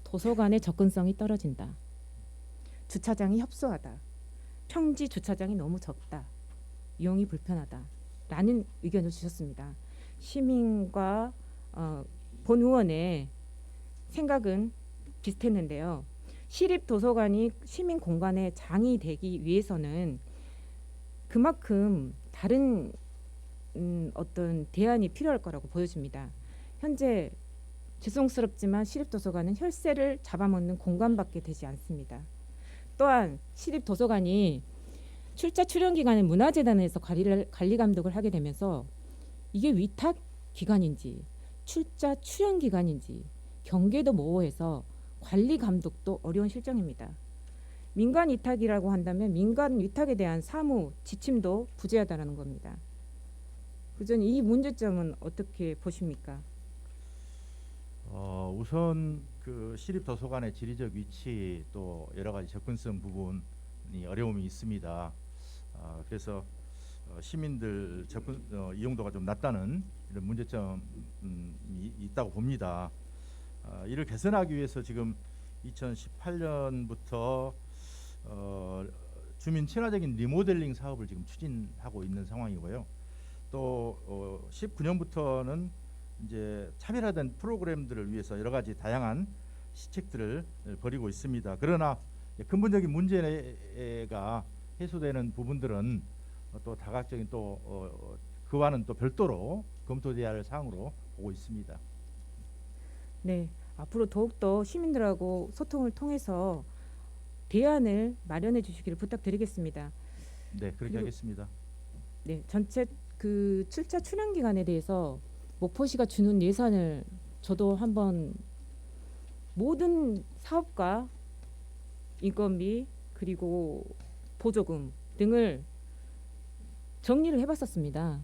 도서관의 접근성이 떨어진다. 주차장이 협소하다. 평지 주차장이 너무 적다. 이용이 불편하다. 라는 의견을 주셨습니다. 시민과 본 의원의 생각은 비슷했는데요. 시립도서관이 시민 공간의 장이 되기 위해서는 그만큼 다른 어떤 대안이 필요할 거라고 보여집니다. 현재 죄송스럽지만 시립도서관은 혈세를 잡아먹는 공간밖에 되지 않습니다. 또한 시립도서관이 출자 출연 기간에 문화재단에서 관리 감독을 하게 되면서 이게 위탁 기관인지 출자 출연 기관인지 경계도 모호해서 관리 감독도 어려운 실정입니다. 민간 위탁이라고 한다면 민간 위탁에 대한 사무 지침도 부재하다는 겁니다. 그전 이 문제점은 어떻게 보십니까? 우선 그 시립 도서관의 지리적 위치 또 여러 가지 접근성 부분이 어려움이 있습니다. 그래서 시민들 접근 이용도가 좀 낮다는 이런 문제점이 있다고 봅니다. 이를 개선하기 위해서 지금 2018년부터 주민 친화적인 리모델링 사업을 지금 추진하고 있는 상황이고요. 또 19년부터는 이제 차별화된 프로그램들을 위해서 여러 가지 다양한 시책들을 벌이고 있습니다. 그러나 근본적인 문제가 해소되는 부분들은 또 다각적인 또 그와는 또 별도로 검토돼야 할 사항으로 보고 있습니다. 네, 앞으로 더욱더 시민들하고 소통을 통해서 대안을 마련해 주시기를 부탁드리겠습니다. 네, 그렇게 그리고- 하겠습니다. 네, 전체 그 출자 출연 기간에 대해서 목포시가 주는 예산을 저도 한번 모든 사업과 인건비 그리고 보조금 등을 정리를 해봤었습니다.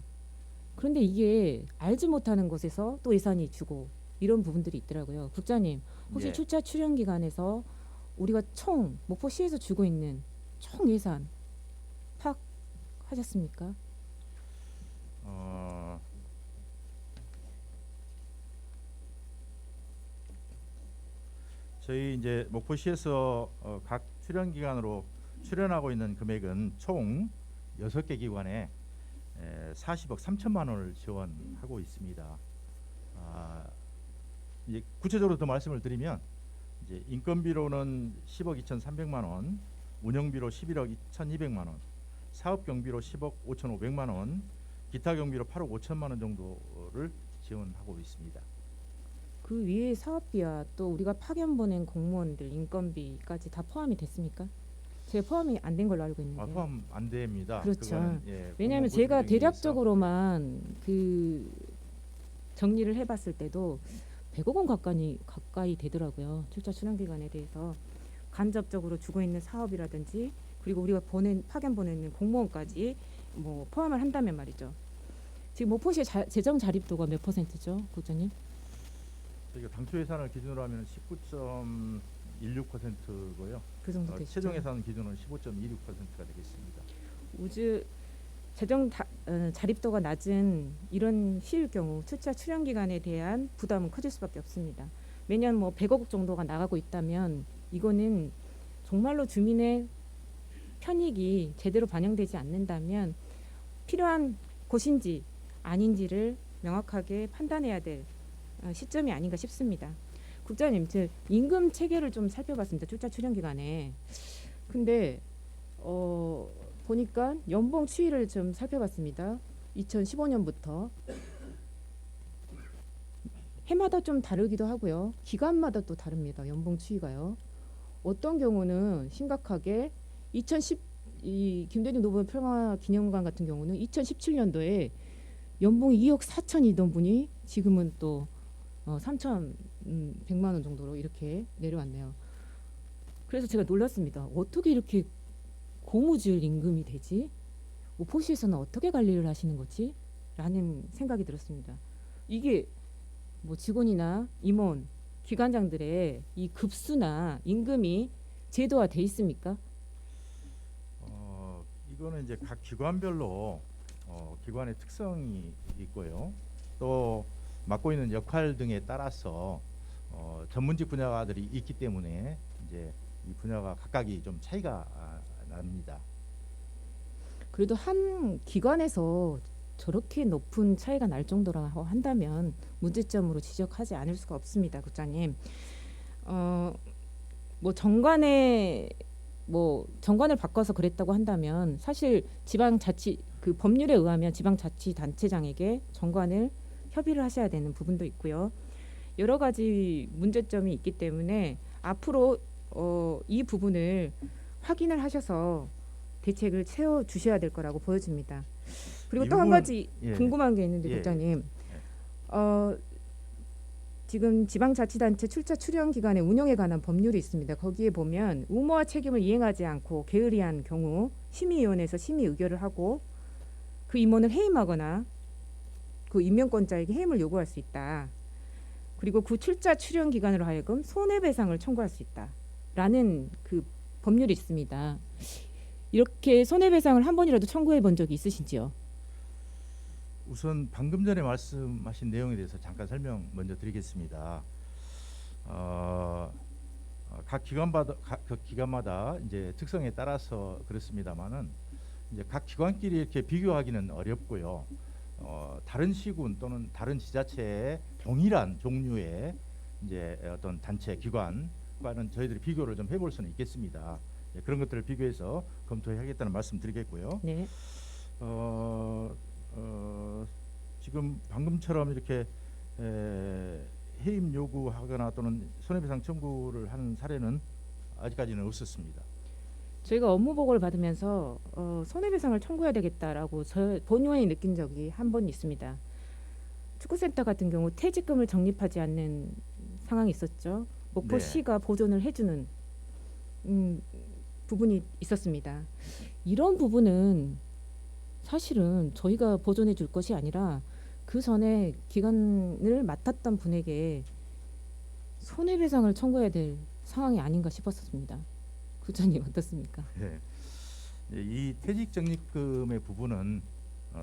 그런데 이게 알지 못하는 곳에서 또 예산이 주고 이런 부분들이 있더라고요. 국장님, 혹시 예. 출자 출연 기간에서 우리가 총 목포시에서 주고 있는 총 예산 파악하셨습니까? 저희 이제 목포시에서 각 출연 기관으로 출연하고 있는 금액은 총 6개 기관에 40억 3천만 원을 지원하고 있습니다. 이제 구체적으로 더 말씀을 드리면 이제 인건비로는 10억 2,300만 원, 운영비로 11억 2,200만 원, 사업 경비로 10억 5,500만 원, 기타 경비로 8억 5천만 원 정도를 지원하고 있습니다. 그 위에 사업비와 또 우리가 파견 보낸 공무원들 인건비까지 다 포함이 됐습니까? 제가 포함이 안 된 걸로 알고 있는데. 포함 안 됩니다. 그렇죠. 그거는, 예, 왜냐하면 공무원 제가 보조금 위해서. 대략적으로만 그 정리를 해봤을 때도 100억 원 가까이 되더라고요. 출자 출연 기간에 대해서 간접적으로 주고 있는 사업이라든지 그리고 우리가 파견 보내는 공무원까지 뭐 포함을 한다면 말이죠. 지금 목포시의 재정 자립도가 몇 %죠, 국장님? 저희가 당초 예산을 기준으로 하면 19.16%고요. 그 정도 되시죠? 최종 예산 기준은 15.26%가 되겠습니다. 우주 재정 자립도가 낮은 이런 시일 경우 출자 출연 기간에 대한 부담은 커질 수밖에 없습니다. 매년 뭐 100억 정도가 나가고 있다면 이거는 정말로 주민의 편익이 제대로 반영되지 않는다면 필요한 곳인지 아닌지를 명확하게 판단해야 될 시점이 아닌가 싶습니다. 국장님, 제 임금 체계를 좀 살펴봤습니다. 출자 출연 기간에. 근데 보니까 연봉 추이를 좀 살펴봤습니다. 2015년부터 해마다 좀 다르기도 하고요. 기간마다 또 다릅니다. 연봉 추이가요. 어떤 경우는 심각하게 이 김대중 노벨 평화 기념관 같은 경우는 2017년도에 연봉이 2억 4천이던 분이 지금은 또 3,100만 원 정도로 이렇게 내려왔네요. 그래서 제가 놀랐습니다. 어떻게 이렇게 고무줄 임금이 되지? 목포시에서는 어떻게 관리를 하시는 거지? 라는 생각이 들었습니다. 이게 뭐 직원이나 임원, 기관장들의 이 급수나 임금이 제도화돼 있습니까? 이거는 이제 각 기관별로 기관의 특성이 있고요. 또 맡고 있는 역할 등에 따라서 전문직 분야가들이 있기 때문에 이제 이 분야가 각각이 좀 차이가 납니다. 그래도 한 기관에서 저렇게 높은 차이가 날 정도라고 한다면 문제점으로 지적하지 않을 수가 없습니다, 국장님. 뭐 정관을 바꿔서 그랬다고 한다면 사실 지방자치 그 법률에 의하면 지방자치단체장에게 정관을 협의를 하셔야 되는 부분도 있고요. 여러 가지 문제점이 있기 때문에 앞으로 이 부분을 확인을 하셔서 대책을 세워 주셔야 될 거라고 보여집니다. 그리고 이 또 한 부분- 가지 예. 궁금한 게 있는데 예. 국장님, 지금 지방자치단체 출자 출연 기관의 운영에 관한 법률이 있습니다. 거기에 보면 의무와 책임을 이행하지 않고 게으리한 경우 심의위원회에서 심의 의결을 하고 그 임원을 해임하거나 그 임명권자에게 해임을 요구할 수 있다. 그리고 그 출자 출연 기관으로 하여금 손해배상을 청구할 수 있다라는 그 법률이 있습니다. 이렇게 손해배상을 한 번이라도 청구해 본 적이 있으신지요? 우선 방금 전에 말씀하신 내용에 대해서 잠깐 설명 먼저 드리겠습니다. 각 기관마다 이제 특성에 따라서 그렇습니다만은 이제 각 기관끼리 이렇게 비교하기는 어렵고요. 다른 시군 또는 다른 지자체의 동일한 종류의 이제 어떤 단체 기관과는 저희들이 비교를 좀 해볼 수는 있겠습니다. 예, 그런 것들을 비교해서 검토해야겠다는 말씀드리겠고요. 네. 지금 방금처럼 이렇게 해임 요구하거나 또는 손해배상 청구를 하는 사례는 아직까지는 없었습니다. 저희가 업무 보고를 받으면서 손해배상을 청구해야 되겠다라고 저 본의원이 느낀 적이 한 번 있습니다. 축구센터 같은 경우 퇴직금을 적립하지 않는 상황이 있었죠. 목포시가 보존을 해주는 부분이 있었습니다. 이런 부분은 사실은 저희가 보존해 줄 것이 아니라 그 전에 기관을 맡았던 분에게 손해배상을 청구해야 될 상황이 아닌가 싶었습니다. 구자님 어떻습니까? 네. 이 퇴직 적립금의 부분은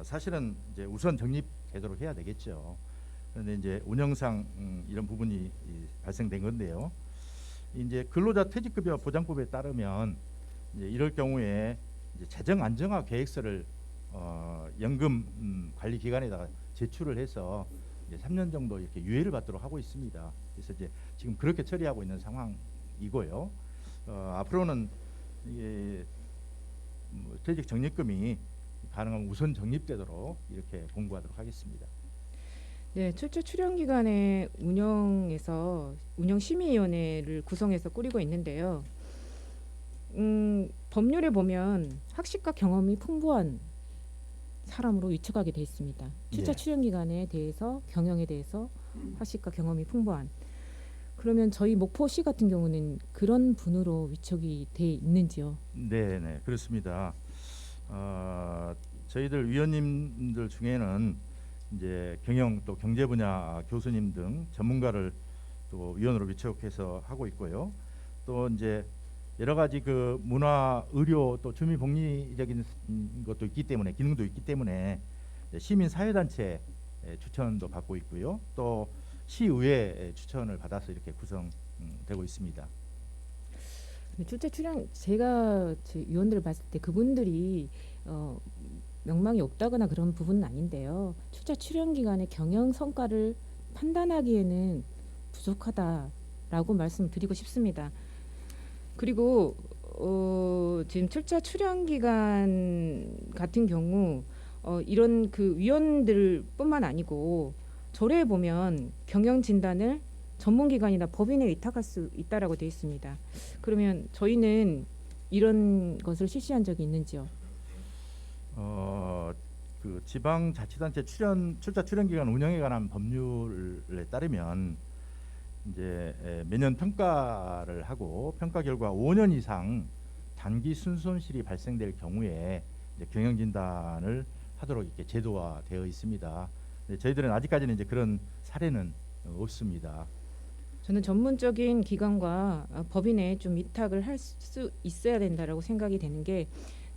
사실은 이제 우선 적립되도록 해야 되겠죠. 그런데 이제 운영상 이런 부분이 발생된 건데요. 이제 근로자 퇴직급여 보장법에 따르면 이제 이럴 경우에 이제 재정 안정화 계획서를 연금 관리 기관에다가 제출을 해서 이제 3년 정도 이렇게 유예를 받도록 하고 있습니다. 그래서 이제 지금 그렇게 처리하고 있는 상황이고요. 앞으로는 이게 퇴직 적립금이 가능하면 우선 적립되도록 이렇게 공고하도록 하겠습니다. 네, 출처 출연 기관의 운영 심의위원회를 구성해서 꾸리고 있는데요. 법률에 보면 학식과 경험이 풍부한 사람으로 위촉하게 돼 있습니다. 출처 네. 출연 기관에 대해서 경영에 대해서 학식과 경험이 풍부한. 그러면 저희 목포시 같은 경우는 그런 분으로 위촉이 돼 있는지요? 네, 그렇습니다. 저희들 위원님들 중에는 이제 경영 또 경제 분야 교수님 등 전문가를 또 위원으로 위촉해서 하고 있고요. 또 이제 여러 가지 그 문화, 의료 또 주민 복리적인 것도 있기 때문에 기능도 있기 때문에 시민 사회단체 추천도 받고 있고요. 또 시의회 추천을 받아서 이렇게 구성되고 있습니다. 출처 출연 제가 제 위원들을 봤을 때 그분들이 명망이 없다거나 그런 부분은 아닌데요. 출처 출연 기관의 경영 성과를 판단하기에는 부족하다라고 말씀드리고 싶습니다. 그리고 지금 출처 출연 기관 같은 경우 이런 그 위원들뿐만 아니고 조례에 보면 경영 진단을 전문기관이나 법인에 위탁할 수 있다라고 되어 있습니다. 그러면 저희는 이런 것을 실시한 적이 있는지요? 그 지방자치단체 출자 출연기관 운영에 관한 법률에 따르면 이제 매년 평가를 하고 평가 결과 5년 이상 단기 순손실이 발생될 경우에 이제 경영 진단을 하도록 이렇게 제도화되어 있습니다. 저희들은 아직까지는 이제 그런 사례는 없습니다. 저는 전문적인 기관과 법인에 좀 위탁을 할 수 있어야 된다라고 생각이 되는 게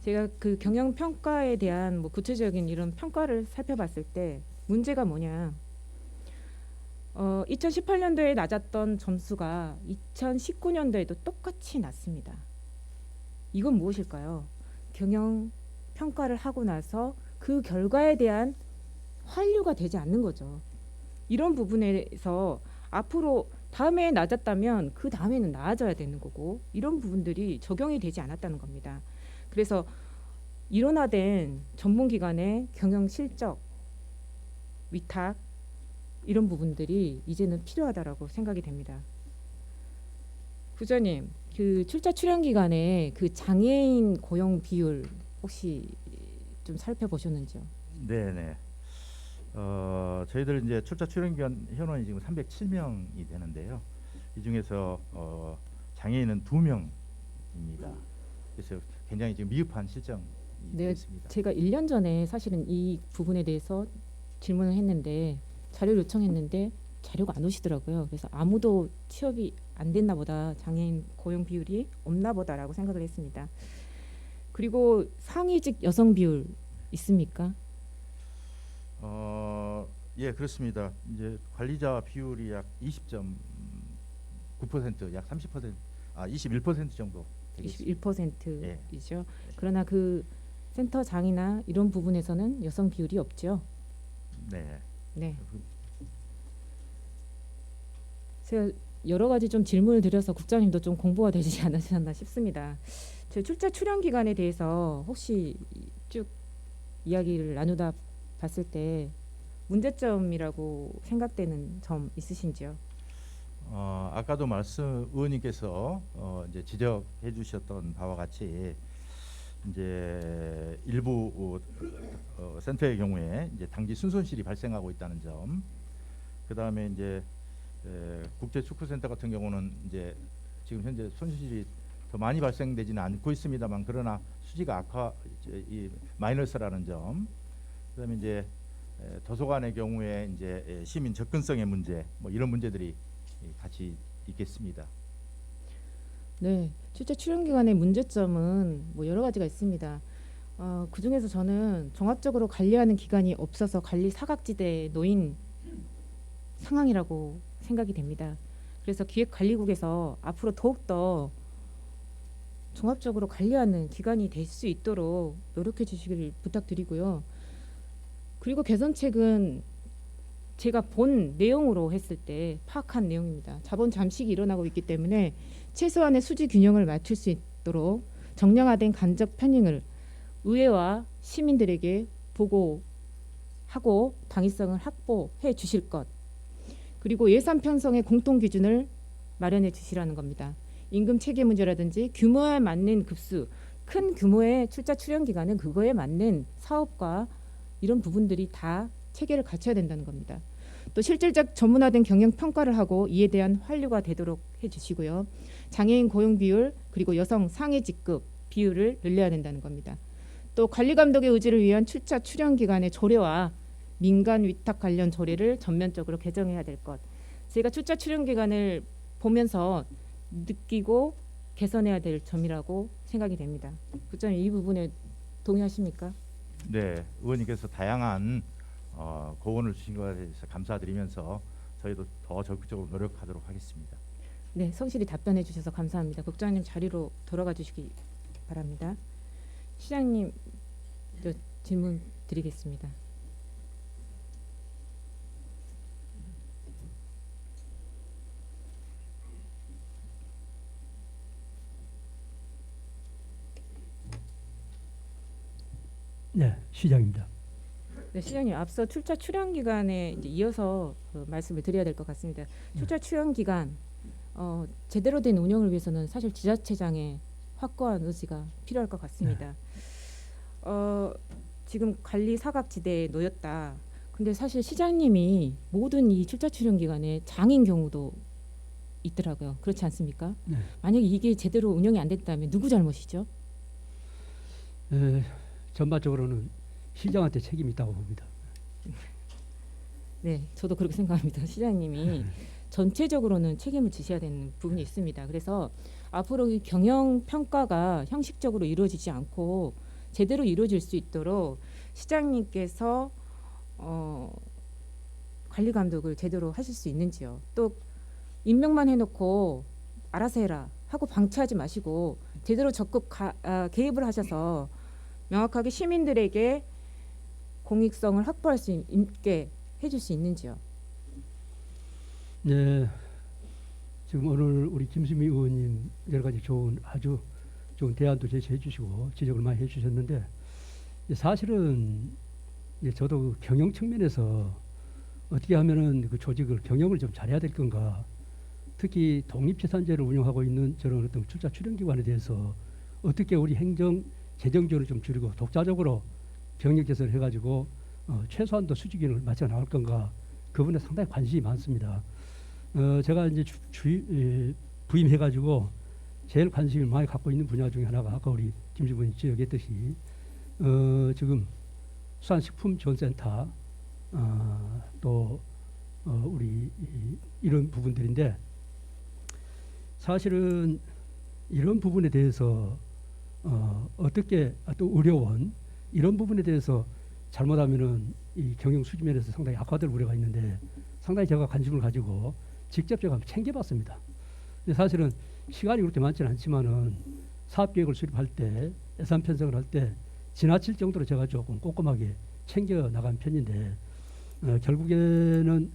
제가 그 경영 평가에 대한 뭐 구체적인 이런 평가를 살펴봤을 때 문제가 뭐냐? 2018년도에 낮았던 점수가 2019년도에도 똑같이 낮습니다. 이건 무엇일까요? 경영 평가를 하고 나서 그 결과에 대한 환류가 되지 않는 거죠. 이런 부분에서 앞으로 다음에 낮았다면 그 다음에는 나아져야 되는 거고 이런 부분들이 적용이 되지 않았다는 겁니다. 그래서 일원화된 전문기관의 경영 실적, 위탁 이런 부분들이 이제는 필요하다라고 생각이 됩니다. 부장님, 그 출자 출연 기관의 그 장애인 고용 비율 혹시 좀 살펴보셨는지요? 네네. 저희들 이제 출자 출연기관 현원이 지금 307명이 되는데요. 이 중에서 장애인은 2명입니다. 그래서 굉장히 지금 미흡한 실정이 네, 있습니다. 제가 1년 전에 사실은 이 부분에 대해서 질문을 했는데 자료를 요청했는데 자료가 안 오시더라고요. 그래서 아무도 취업이 안 됐나 보다, 장애인 고용 비율이 없나 보다라고 생각을 했습니다. 그리고 상위직 여성 비율 있습니까? 예, 그렇습니다. 이제 관리자 비율이 약 20.9%, 약 30%, 21% 정도 되겠습니다. 21%이죠. 그러나 그 센터장이나 이런 부분에서는 여성 비율이 없죠. 네. 네. 제가 여러 가지 좀 질문을 드려서 국장님도 좀 공부가 되지 않으셨나 싶습니다. 제 출자 출연 기간에 대해서 혹시 쭉 이야기를 나누다 봤을 때 문제점이라고 생각되는 점 있으신지요? 아까도 의원님께서 이제 지적해 주셨던 바와 같이 이제 일부 센터의 경우에 이제 당지 순손실이 발생하고 있다는 점, 그 다음에 이제 국제축구센터 같은 경우는 이제 지금 현재 손실이 더 많이 발생되지는 않고 있습니다만, 그러나 수지가 마이너스라는 점, 그다음에 이제 도서관의 경우에 이제 시민 접근성의 문제, 뭐 이런 문제들이 같이 있겠습니다. 네, 출자 출연 기간의 문제점은 뭐 여러 가지가 있습니다. 그 중에서 저는 종합적으로 관리하는 기관이 없어서 관리 사각지대에 놓인 상황이라고 생각이 됩니다. 그래서 기획관리국에서 앞으로 더욱더 종합적으로 관리하는 기관이 될 수 있도록 노력해 주시길 부탁드리고요. 그리고 개선책은 제가 본 내용으로 했을 때 파악한 내용입니다. 자본 잠식이 일어나고 있기 때문에 최소한의 수지 균형을 맞출 수 있도록 정량화된 간접 편익을 의회와 시민들에게 보고하고 당위성을 확보해 주실 것, 그리고 예산 편성의 공통 기준을 마련해 주시라는 겁니다. 임금 체계 문제라든지 규모에 맞는 급수, 큰 규모의 출자 출연 기간은 그거에 맞는 사업과 이런 부분들이 다 체계를 갖춰야 된다는 겁니다. 또 실질적 전문화된 경영 평가를 하고 이에 대한 환류가 되도록 해주시고요. 장애인 고용 비율, 그리고 여성 상위 직급 비율을 늘려야 된다는 겁니다. 또 관리 감독의 의지를 위한 출자 출연 기간의 조례와 민간 위탁 관련 조례를 전면적으로 개정해야 될 것. 제가 출자 출연 기간을 보면서 느끼고 개선해야 될 점이라고 생각이 됩니다. 국장님, 이 부분에 동의하십니까? 네, 의원님께서 다양한 고언을 주신 것에 대해서 감사드리면서 저희도 더 적극적으로 노력하도록 하겠습니다. 네, 성실히 답변해 주셔서 감사합니다. 국장님 자리로 돌아가 주시기 바랍니다. 시장님, 저 질문 드리겠습니다. 네, 시장입니다. 네, 시장님, 앞서 출자 출연 기간에 이제 이어서 말씀을 드려야 될 것 같습니다. 출자 출연 기간 제대로 된 운영을 위해서는 사실 지자체장의 확고한 의지가 필요할 것 같습니다. 지금 관리 사각지대에 놓였다. 근데 사실 시장님이 모든 이 출자 출연 기간에 장인 경우도 있더라고요. 그렇지 않습니까? 네. 만약에 이게 제대로 운영이 안 됐다면 누구 잘못이죠? 전반적으로는 시장한테 책임이 있다고 봅니다. 네, 저도 그렇게 생각합니다. 시장님이 전체적으로는 책임을 지셔야 되는 부분이 있습니다. 그래서 앞으로 이 경영 평가가 형식적으로 이루어지지 않고 제대로 이루어질 수 있도록 시장님께서 관리 감독을 제대로 하실 수 있는지요. 또 임명만 해놓고 알아서 해라 하고 방치하지 마시고 제대로 적극 개입을 하셔서 명확하게 시민들에게 공익성을 확보할 수 있게 해줄 수 있는지요. 네, 지금 오늘 우리 김수미 의원님 여러 가지 아주 좋은 대안도 제시해 주시고 지적을 많이 해주셨는데, 사실은 저도 그 경영 측면에서 어떻게 하면은 그 조직을 경영을 좀 잘해야 될 건가, 특히 독립재산제를 운영하고 있는 저런 어떤 출자 출연기관에 대해서 어떻게 우리 행정 재정 지원을 좀 줄이고 독자적으로 경영 개선을 해가지고 최소한도 수직균을 맞춰 나갈 건가, 그 부분에 상당히 관심이 많습니다. 제가 이제 부임해가지고 제일 관심을 많이 갖고 있는 분야 중에 하나가 아까 우리 김주부님 지적했듯이 지금 수산식품지원센터, 또 우리 이런 부분들인데 사실은 이런 부분에 대해서 어떻게 또 의료원 이런 부분에 대해서 잘못하면은 이 경영 수지 면에서 상당히 악화될 우려가 있는데 상당히 제가 관심을 가지고 직접 제가 챙겨봤습니다. 근데 사실은 시간이 그렇게 많지는 않지만은 사업 계획을 수립할 때 예산 편성을 할 때 지나칠 정도로 제가 조금 꼼꼼하게 챙겨 나간 편인데 결국에는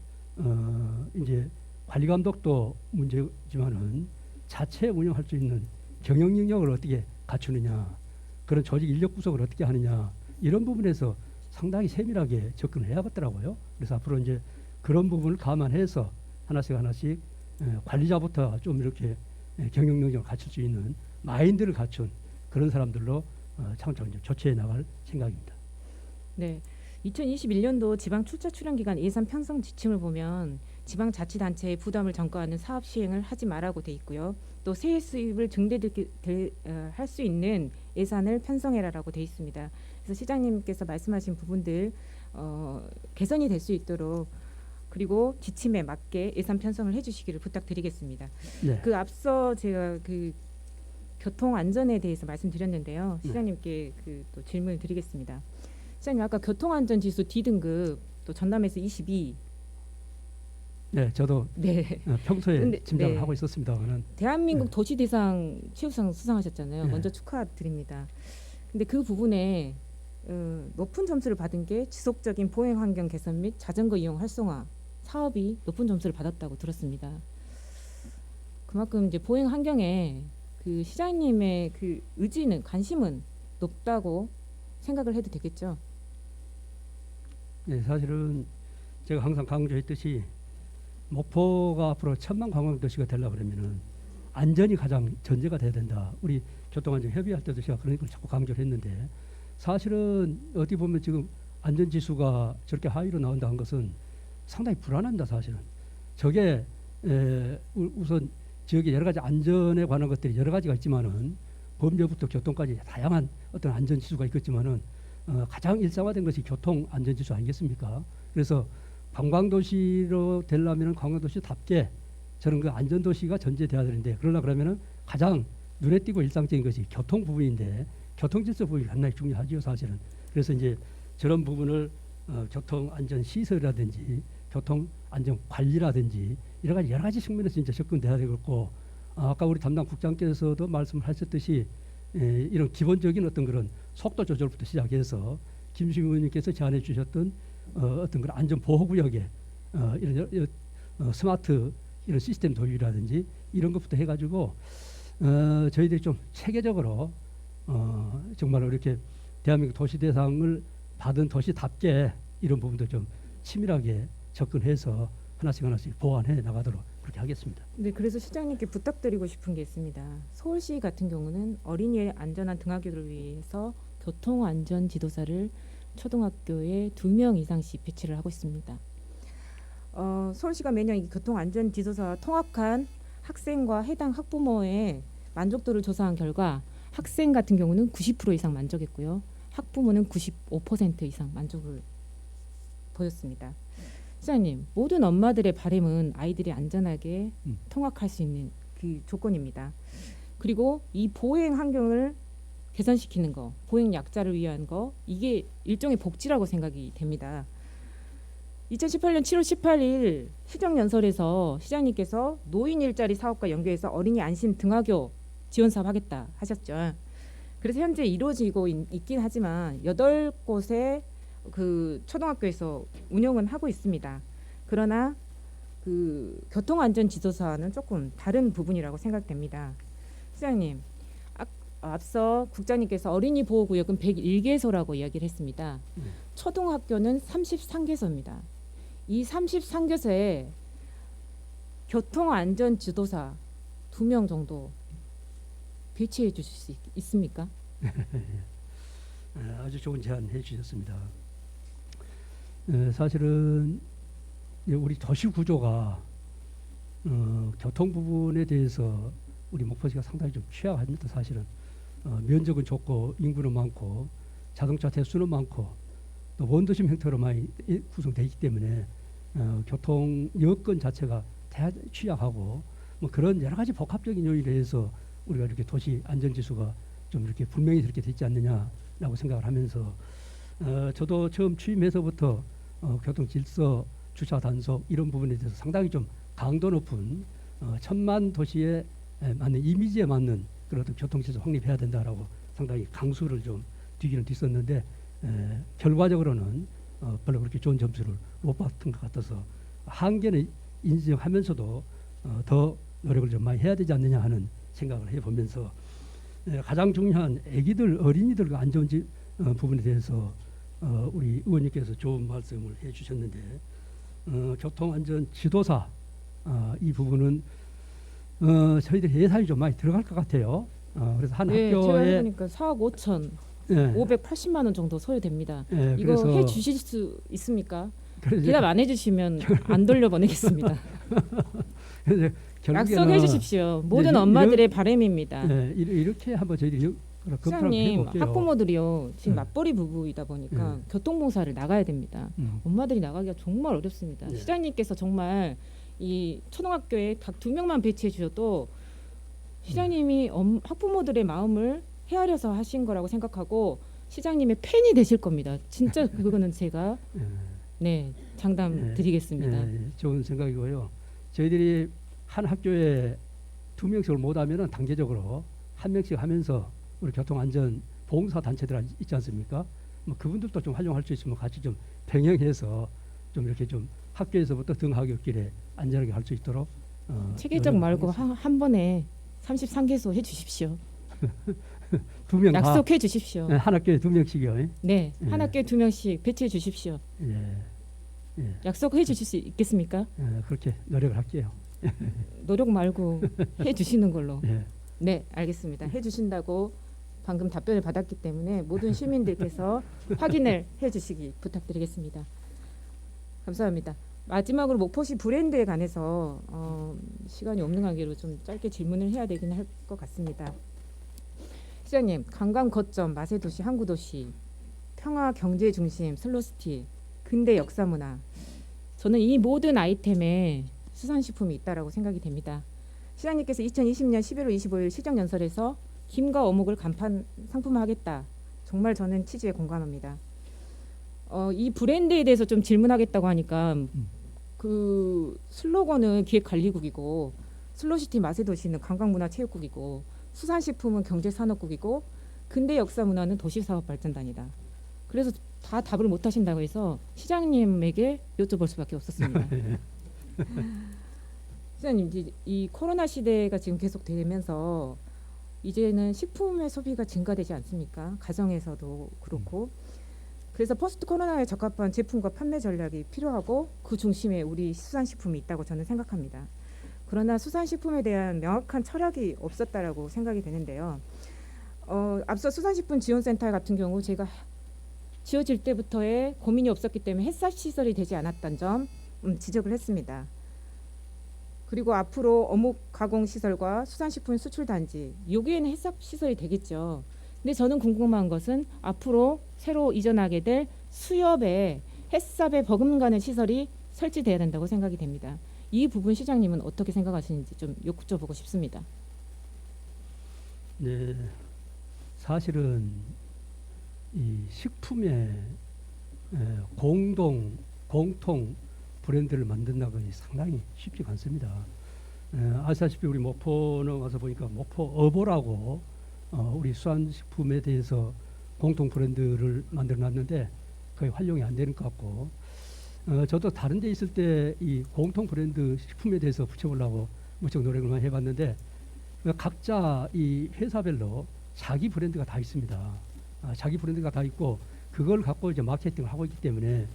이제 관리 감독도 문제지만은 자체 운영할 수 있는 경영 능력을 어떻게 갖추느냐, 그런 조직 인력 구성을 어떻게 하느냐 이런 부분에서 상당히 세밀하게 접근을 해야겠더라고요. 그래서 앞으로 이제 그런 부분을 감안해서 하나씩 관리자부터 좀 이렇게 경영 능력을 갖출 수 있는 마인드를 갖춘 그런 사람들로 차근차근 조치해 나갈 생각입니다. 네. 2021년도 지방 출자 출연 기간 예산 편성 지침을 보면 지방자치단체의 부담을 전가하는 사업 시행을 하지 말라고 돼 있고요. 또 세액 수입을 증대할 수 있는 예산을 편성해라라고 돼 있습니다. 그래서 시장님께서 말씀하신 부분들 개선이 될 수 있도록 그리고 지침에 맞게 예산 편성을 해주시기를 부탁드리겠습니다. 네. 그 앞서 제가 그 교통 안전에 대해서 말씀드렸는데요. 시장님께 그 또 질문을 드리겠습니다. 시장님 아까 교통안전 지수 D등급 또 전남에서 22. 네, 저도 네. 평소에 근데, 짐작을 네. 하고 있었습니다만은 대한민국 네. 도시대상 최우상 수상하셨잖아요. 네. 먼저 축하드립니다. 근데 그 부분에 높은 점수를 받은 게 지속적인 보행 환경 개선 및 자전거 이용 활성화 사업이 높은 점수를 받았다고 들었습니다. 그만큼 이제 보행 환경에 그 시장님의 그 의지는 관심은 높다고 생각을 해도 되겠죠. 네, 사실은 제가 항상 강조했듯이 목포가 앞으로 1000만 관광 도시가 되려고 그러면은 안전이 가장 전제가 돼야 된다. 우리 교통안전 협의할 때도 제가 그런 걸 자꾸 강조를 했는데 사실은 어디 보면 지금 안전 지수가 저렇게 하위로 나온다는 것은 상당히 불안합니다. 사실은 저게 우선 지역의 여러 가지 안전에 관한 것들이 여러 가지가 있지만은 범죄부터 교통까지 다양한 어떤 안전 지수가 있겠지만은 가장 일상화된 것이 교통 안전 지수 아니겠습니까? 그래서 관광도시로 되려면은 관광도시답게 저는 그 안전도시가 전제돼야 되는데 그러려 그러면은 가장 눈에 띄고 일상적인 것이 교통 부분인데 교통 질서 부분이 상당히 중요하지요, 사실은. 그래서 이제 저런 부분을 교통 안전 시설이라든지 교통 안전 관리라든지 여러 가지 측면에서 이제 접근돼야 되겠고 아까 우리 담당 국장께서도 말씀하셨듯이 이런 기본적인 어떤 그런 속도 조절부터 시작해서 김수미 의원님께서 제안해 주셨던 어떤 그런 안전 보호 구역에 이런 스마트 이런 시스템 도입이라든지 이런 것부터 해가지고 저희들이 좀 체계적으로 정말 이렇게 대한민국 도시 대상을 받은 도시답게 이런 부분도 좀 치밀하게 접근해서 하나씩 보완해 나가도록 그렇게 하겠습니다. 네, 그래서 시장님께 부탁드리고 싶은 게 있습니다. 서울시 같은 경우는 어린이의 안전한 등하교를 위해서 교통안전 지도사를 초등학교에 2명 이상씩 배치를 하고 있습니다. 서울시가 매년 이 교통안전 지도사와 통학한 학생과 해당 학부모의 만족도를 조사한 결과 학생 같은 경우는 90% 이상 만족했고요. 학부모는 95% 이상 만족을 보였습니다. 시장님, 모든 엄마들의 바람은 아이들이 안전하게 통학할 수 있는 그 조건입니다. 그리고 이 보행 환경을 개선시키는 거, 보행 약자를 위한 거, 이게 일종의 복지라고 생각이 됩니다. 2018년 7월 18일 시정연설에서 시장님께서 노인 일자리 사업과 연계해서 어린이 안심 등하교 지원 사업 하겠다 하셨죠. 그래서 현재 이루어지고 있긴 하지만 8곳의 그 초등학교에서 운영은 하고 있습니다. 그러나 그 교통안전 지도사는 조금 다른 부분이라고 생각됩니다. 시장님, 앞서 국장님께서 어린이 보호구역은 101개소라고 이야기를 했습니다. 초등학교는 33개소입니다. 이 33개소에 교통안전 지도사 2명 정도 배치해 주실 수 있습니까? 아주 좋은 제안 해주셨습니다. 사실은 우리 도시 구조가 교통 부분에 대해서 우리 목포시가 상당히 좀 취약합니다. 사실은 면적은 좁고 인구는 많고 자동차 대수는 많고 또 원도심 형태로 많이 구성되어 있기 때문에 교통 여건 자체가 대단히 취약하고 뭐 그런 여러 가지 복합적인 요인에 의해서 우리가 이렇게 도시 안전 지수가 좀 이렇게 분명히 이렇게 되지 않느냐라고 생각을 하면서 저도 처음 취임해서부터 교통 질서, 주차 단속 이런 부분에 대해서 상당히 좀 강도 높은 천만 도시에 맞는 이미지에 맞는 그런 어떤 교통 질서 확립해야 된다라고 상당히 강수를 좀 뒤기는 뒤썼는데 결과적으로는 별로 그렇게 좋은 점수를 못 받은 것 같아서 한계는 인정하면서도 더 노력을 좀 많이 해야 되지 않느냐 하는 생각을 해보면서 가장 중요한 아기들, 어린이들과 안전 부분에 대해서 우리 의원님께서 좋은 말씀을 해주셨는데 교통안전 지도사 이 부분은 저희들 예산이 좀 많이 들어갈 것 같아요. 그래서 한 네, 제가 학교에 해보니까 4억 5천 예, 580만 원 정도 소요됩니다. 예, 이거 그래서 해 주실 수 있습니까? 그래서 대답 안 해주시면 안 돌려보내겠습니다. 그래서 결국에는 약속해 주십시오. 모든 이런- 엄마들의 바람입니다. 예, 이렇게 한번 저희들이 검토를 한번 시장님, 해볼게요. 학부모들이요 지금 네. 맞벌이 부부이다 보니까 교통봉사를 나가야 됩니다. 엄마들이 나가기가 정말 어렵습니다. 네. 시장님께서 정말 이 초등학교에 딱 2명만 배치해 주셔도 시장님이 학부모들의 마음을 헤아려서 하신 거라고 생각하고 시장님의 팬이 되실 겁니다. 진짜 그거는 제가 예, 네 장담 예, 드리겠습니다. 예, 좋은 생각이고요. 저희들이 한 학교에 2명씩을 못하면은 단계적으로 1명씩 하면서 우리 교통안전 봉사 단체들 있지 않습니까? 뭐 그분들도 좀 활용할 수 있으면 같이 좀 병행해서 좀 이렇게 좀 학교에서부터 등하굣길에 안전하게 할 수 있도록 체계적 말고 한 번에 33개소 해 주십시오. 2명 다 약속해 주십시오. 예, 한 학교에 2명씩이요. 네, 예. 한 학교에 2명씩 배치해 주십시오. 예, 예, 약속해 주실 수 있겠습니까? 그렇게 노력을 할게요. 노력 말고 해 주시는 걸로. 예, 네, 알겠습니다. 해 주신다고 방금 답변을 받았기 때문에 모든 시민들께서 확인을 해 주시기 부탁드리겠습니다. 감사합니다. 마지막으로 목포시 브랜드에 관해서 시간이 없는 관계로 좀 짧게 질문을 해야 되긴 할 것 같습니다. 시장님, 관광 거점, 맛의 도시, 항구 도시, 평화 경제 중심, 슬로시티, 근대 역사 문화. 저는 이 모든 아이템에 수산식품이 있다라고 생각이 됩니다. 시장님께서 2020년 11월 25일 시정연설에서 김과 어묵을 간판 상품화하겠다. 정말 저는 취지에 공감합니다. 이 브랜드에 대해서 좀 질문하겠다고 하니까 그 슬로건은 기획관리국이고 슬로시티 맛의 도시는 관광문화체육국이고 수산식품은 경제산업국이고 근대 역사문화는 도시사업발전단이다. 그래서 다 답을 못 하신다고 해서 시장님에게 여쭤볼 수밖에 없었습니다. 시장님, 이제 이 코로나 시대가 지금 계속 되면서 이제는 식품의 소비가 증가되지 않습니까? 가정에서도 그렇고. 그래서 포스트 코로나에 적합한 제품과 판매 전략이 필요하고 그 중심에 우리 수산식품이 있다고 저는 생각합니다. 그러나 수산식품에 대한 명확한 철학이 없었다라고 생각이 되는데요. 앞서 수산식품 지원센터 같은 경우 제가 지어질 때부터의 고민이 없었기 때문에 햇삽 시설이 되지 않았던 점 지적을 했습니다. 그리고 앞으로 어묵 가공 시설과 수산식품 수출 단지 여기에는 햇삽 시설이 되겠죠. 근데 저는 궁금한 것은 앞으로 새로 이전하게 될 수협에 햇삽에 버금가는 시설이 설치돼야 된다고 생각이 됩니다. 이 부분 시장님은 어떻게 생각하시는지 좀 여쭤보고 싶습니다. 네, 사실은 이 식품의 공통 브랜드를 만든다고 하니 상당히 쉽지가 않습니다. 아시다시피 우리 목포는 와서 보니까 목포 어보라고 우리 수산식품에 대해서 공통 브랜드를 만들어놨는데 거의 활용이 안 되는 것 같고 저도 다른 데 있을 때 이 공통 브랜드 식품에 대해서 붙여보려고 무척 노력을 많이 해봤는데 각자 이 회사별로 자기 브랜드가 다 있습니다. 자기 브랜드가 다 있고 그걸 갖고 이제 마케팅을 하고 있기 때문에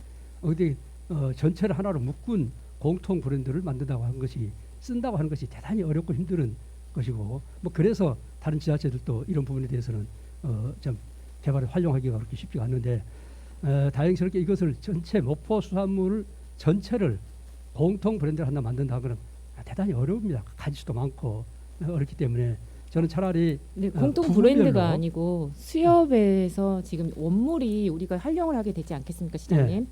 어디 전체를 하나로 묶은 공통 브랜드를 만든다고 하는 것이 쓴다고 하는 것이 대단히 어렵고 힘든 것이고 뭐 그래서 다른 지자체들도 이런 부분에 대해서는 좀 개발을 활용하기가 그렇게 쉽지가 않는데 다행스럽게 이것을 전체 목포 수산물 전체를 공통 브랜드를 하나 만든다 그러면 대단히 어려웁니다. 가짓수도 많고 어렵기 때문에 저는 차라리 네, 공동 부분별로. 브랜드가 아니고 수협에서 지금 원물이 우리가 활용을 하게 되지 않겠습니까, 시장님?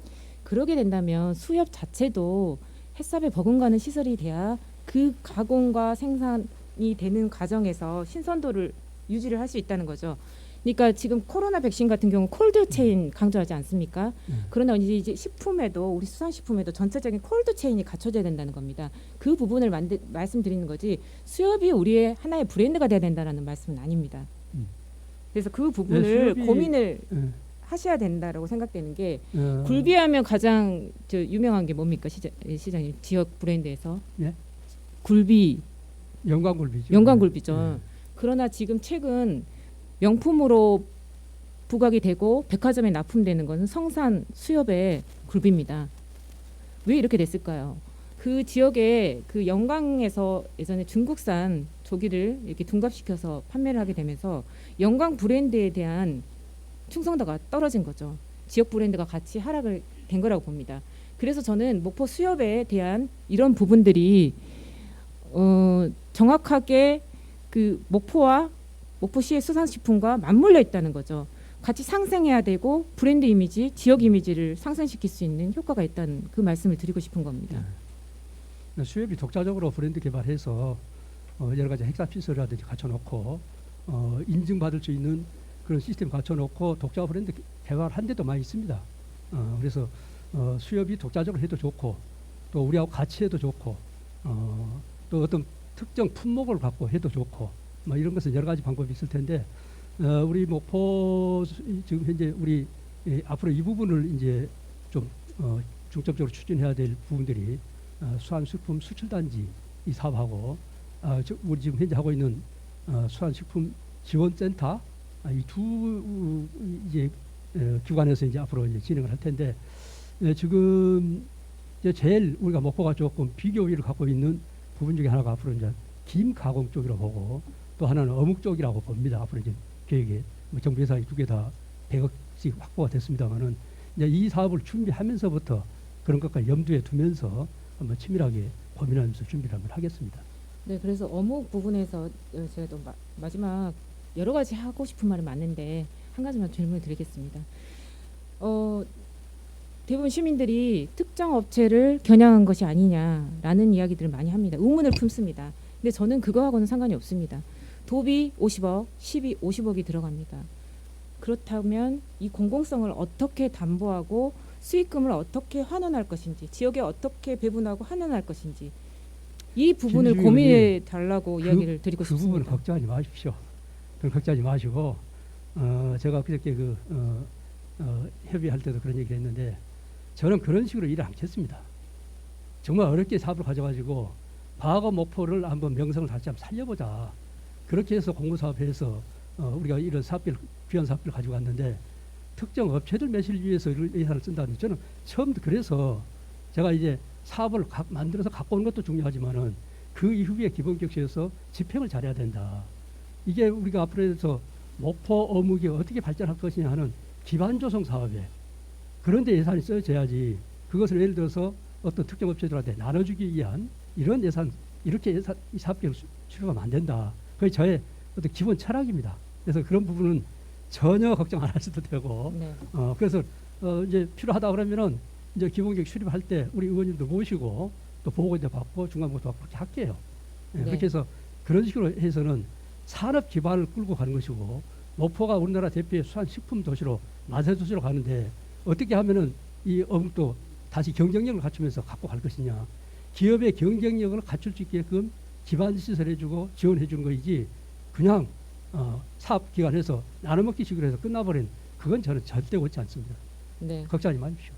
그러게 된다면 수협 자체도 햇삽에 버금가는 시설이 돼야 그 가공과 생산이 되는 과정에서 신선도를 유지를 할 수 있다는 거죠. 그러니까 지금 코로나 백신 같은 경우 콜드 체인 강조하지 않습니까? 그러나 이제 식품에도 우리 수산식품에도 전체적인 콜드 체인이 갖춰져야 된다는 겁니다. 그 부분을 말씀드리는 거지 수협이 우리의 하나의 브랜드가 돼야 된다는 말씀은 아닙니다. 그래서 그 부분을 수협이- 고민을 예. 하셔야 된다라고 생각되는 게 어, 굴비하면 가장 유명한 게 뭡니까 시장님 지역 브랜드에서 예? 굴비 영광굴비죠. 영광굴비죠. 예. 그러나 지금 최근 명품으로 부각이 되고 백화점에 납품되는 것은 성산 수협의 굴비입니다. 왜 이렇게 됐을까요? 그 지역에 그 영광에서 예전에 중국산 조기를 이렇게 둔갑시켜서 판매를 하게 되면서 영광 브랜드에 대한 충성도가 떨어진 거죠. 지역 브랜드가 같이 하락을 된 거라고 봅니다. 그래서 저는 목포 수협에 대한 이런 부분들이 정확하게 그 목포시의 수산식품과 맞물려 있다는 거죠. 같이 상생해야 되고 브랜드 이미지, 지역 이미지를 상승시킬 수 있는 효과가 있다는 그 말씀을 드리고 싶은 겁니다. 수협이 독자적으로 브랜드 개발해서 여러 가지 핵심 시설이라든지 갖춰놓고 인증받을 수 있는 그런 시스템 갖춰놓고 독자 브랜드 개발한 데도 많이 있습니다. 그래서 수협이 독자적으로 해도 좋고 또 우리하고 같이 해도 좋고 또 어떤 특정 품목을 갖고 해도 좋고 뭐 이런 것은 여러 가지 방법이 있을 텐데 우리 목포 지금 현재 우리 앞으로 이 부분을 이제 좀 중점적으로 추진해야 될 부분들이 수산식품 수출단지 이 사업하고 우리 지금 현재 하고 있는 수산식품 지원센터 이 두 이제 기관에서 이제 앞으로 이제 진행을 할 텐데 지금 이제 제일 우리가 목포가 조금 비교율을 갖고 있는 부분 중에 하나가 앞으로 이제 김 가공 쪽이라고 보고 또 하나는 어묵 쪽이라고 봅니다. 앞으로 이제 계획에 정부 예산이 두 개 다 100억씩 확보가 됐습니다만은 이제 이 사업을 준비하면서부터 그런 것까지 염두에 두면서 한번 치밀하게 고민하면서 준비를 한번 하겠습니다. 네, 그래서 어묵 부분에서 제가 또 마지막 여러 가지 하고 싶은 말이 많은데 한 가지만 질문을 드리겠습니다. 대부분 시민들이 특정 업체를 겨냥한 것이 아니냐라는 이야기들을 많이 합니다. 의문을 품습니다. 근데 저는 그거하고는 상관이 없습니다. 도비 50억, 시비 50억이 들어갑니다. 그렇다면 이 공공성을 어떻게 담보하고 수익금을 어떻게 환원할 것인지, 지역에 어떻게 배분하고 환원할 것인지 이 부분을 김주희 고민해 달라고 그- 이야기를 드리고 그 부분은 싶습니다. 걱정하지 마십시오. 그건 걱정하지 마시고 제가 그저께 협의할 때도 그런 얘기를 했는데 저는 그런 식으로 일을 않겠습니다. 정말 어렵게 사업을 가져가지고 과거 목포를 한번 명성을 다시 한번 살려보자. 그렇게 해서 공무사업해서 우리가 이런 사업비를 귀한 사업비를 가지고 왔는데 특정 업체들 매실 위해서 예산을 쓴다는 저는 처음부터 그래서 제가 이제 사업을 만들어서 갖고 오는 것도 중요하지만은 그 이후에 기본 격시에서 집행을 잘해야 된다. 이게 우리가 앞으로 해서 목포 어묵이 어떻게 발전할 것이냐 하는 기반 조성 사업에 그런데 예산이 써져야지 그것을 예를 들어서 어떤 특정 업체들한테 나눠주기 위한 이런 예산 이렇게 예산 이 사업계획을 수립하면 안 된다. 그게 저의 어떤 기본 철학입니다. 그래서 그런 부분은 전혀 걱정 안 하셔도 되고 네. 그래서 이제 필요하다 그러면은 이제 기본계획 수립할 때 우리 의원님도 모시고 또 보고도 받고 중간고도 받고 그렇게 할게요. 예, 네. 그렇게 해서 그런 식으로 해서는 산업 기반을 끌고 가는 것이고 목포가 우리나라 대표의 수산식품 도시로 만세 도시로 가는데 어떻게 하면은 이 어묵도 다시 경쟁력을 갖추면서 갖고 갈 것이냐. 기업의 경쟁력을 갖출 수 있게끔 기반 시설 해주고 지원해 주는 거이지 그냥 사업 기관에서 나눠먹기 식으로 해서 끝나버린 그건 저는 절대 옳지 않습니다. 네. 걱정하지 마십시오.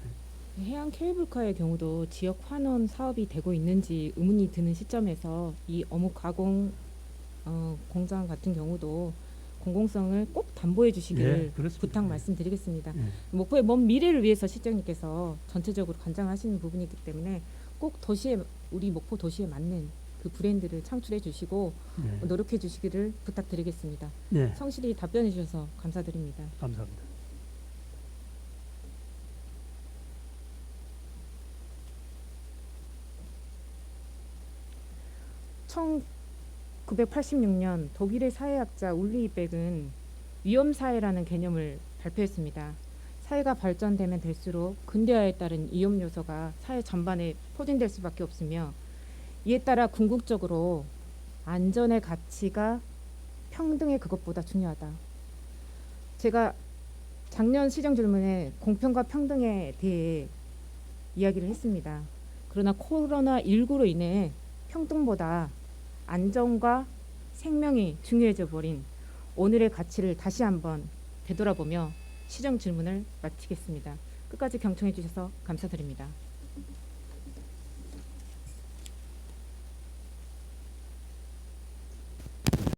해양 케이블카의 경우도 지역 환원 사업이 되고 있는지 의문이 드는 시점에서 이 어묵 가공 공장 같은 경우도 공공성을 꼭 담보해 주시기를 네, 그렇습니다. 부탁 말씀드리겠습니다. 네. 목포의 먼 미래를 위해서 실장님께서 전체적으로 관장하시는 부분이기 때문에 꼭 우리 목포 도시에 맞는 그 브랜드를 창출해 주시고 네. 노력해 주시기를 부탁드리겠습니다. 네, 성실히 답변해 주셔서 감사드립니다. 감사합니다. 1986년 독일의 사회학자 울리히백은 위험사회라는 개념을 발표했습니다. 사회가 발전되면 될수록 근대화에 따른 위험 요소가 사회 전반에 포진될 수밖에 없으며 이에 따라 궁극적으로 안전의 가치가 평등의 그것보다 중요하다. 제가 작년 시정 질문에 공평과 평등에 대해 이야기를 했습니다. 그러나 코로나19로 인해 평등보다 안전과 생명이 중요해져 버린 오늘의 가치를 다시 한번 되돌아보며 시정 질문을 마치겠습니다. 끝까지 경청해 주셔서 감사드립니다.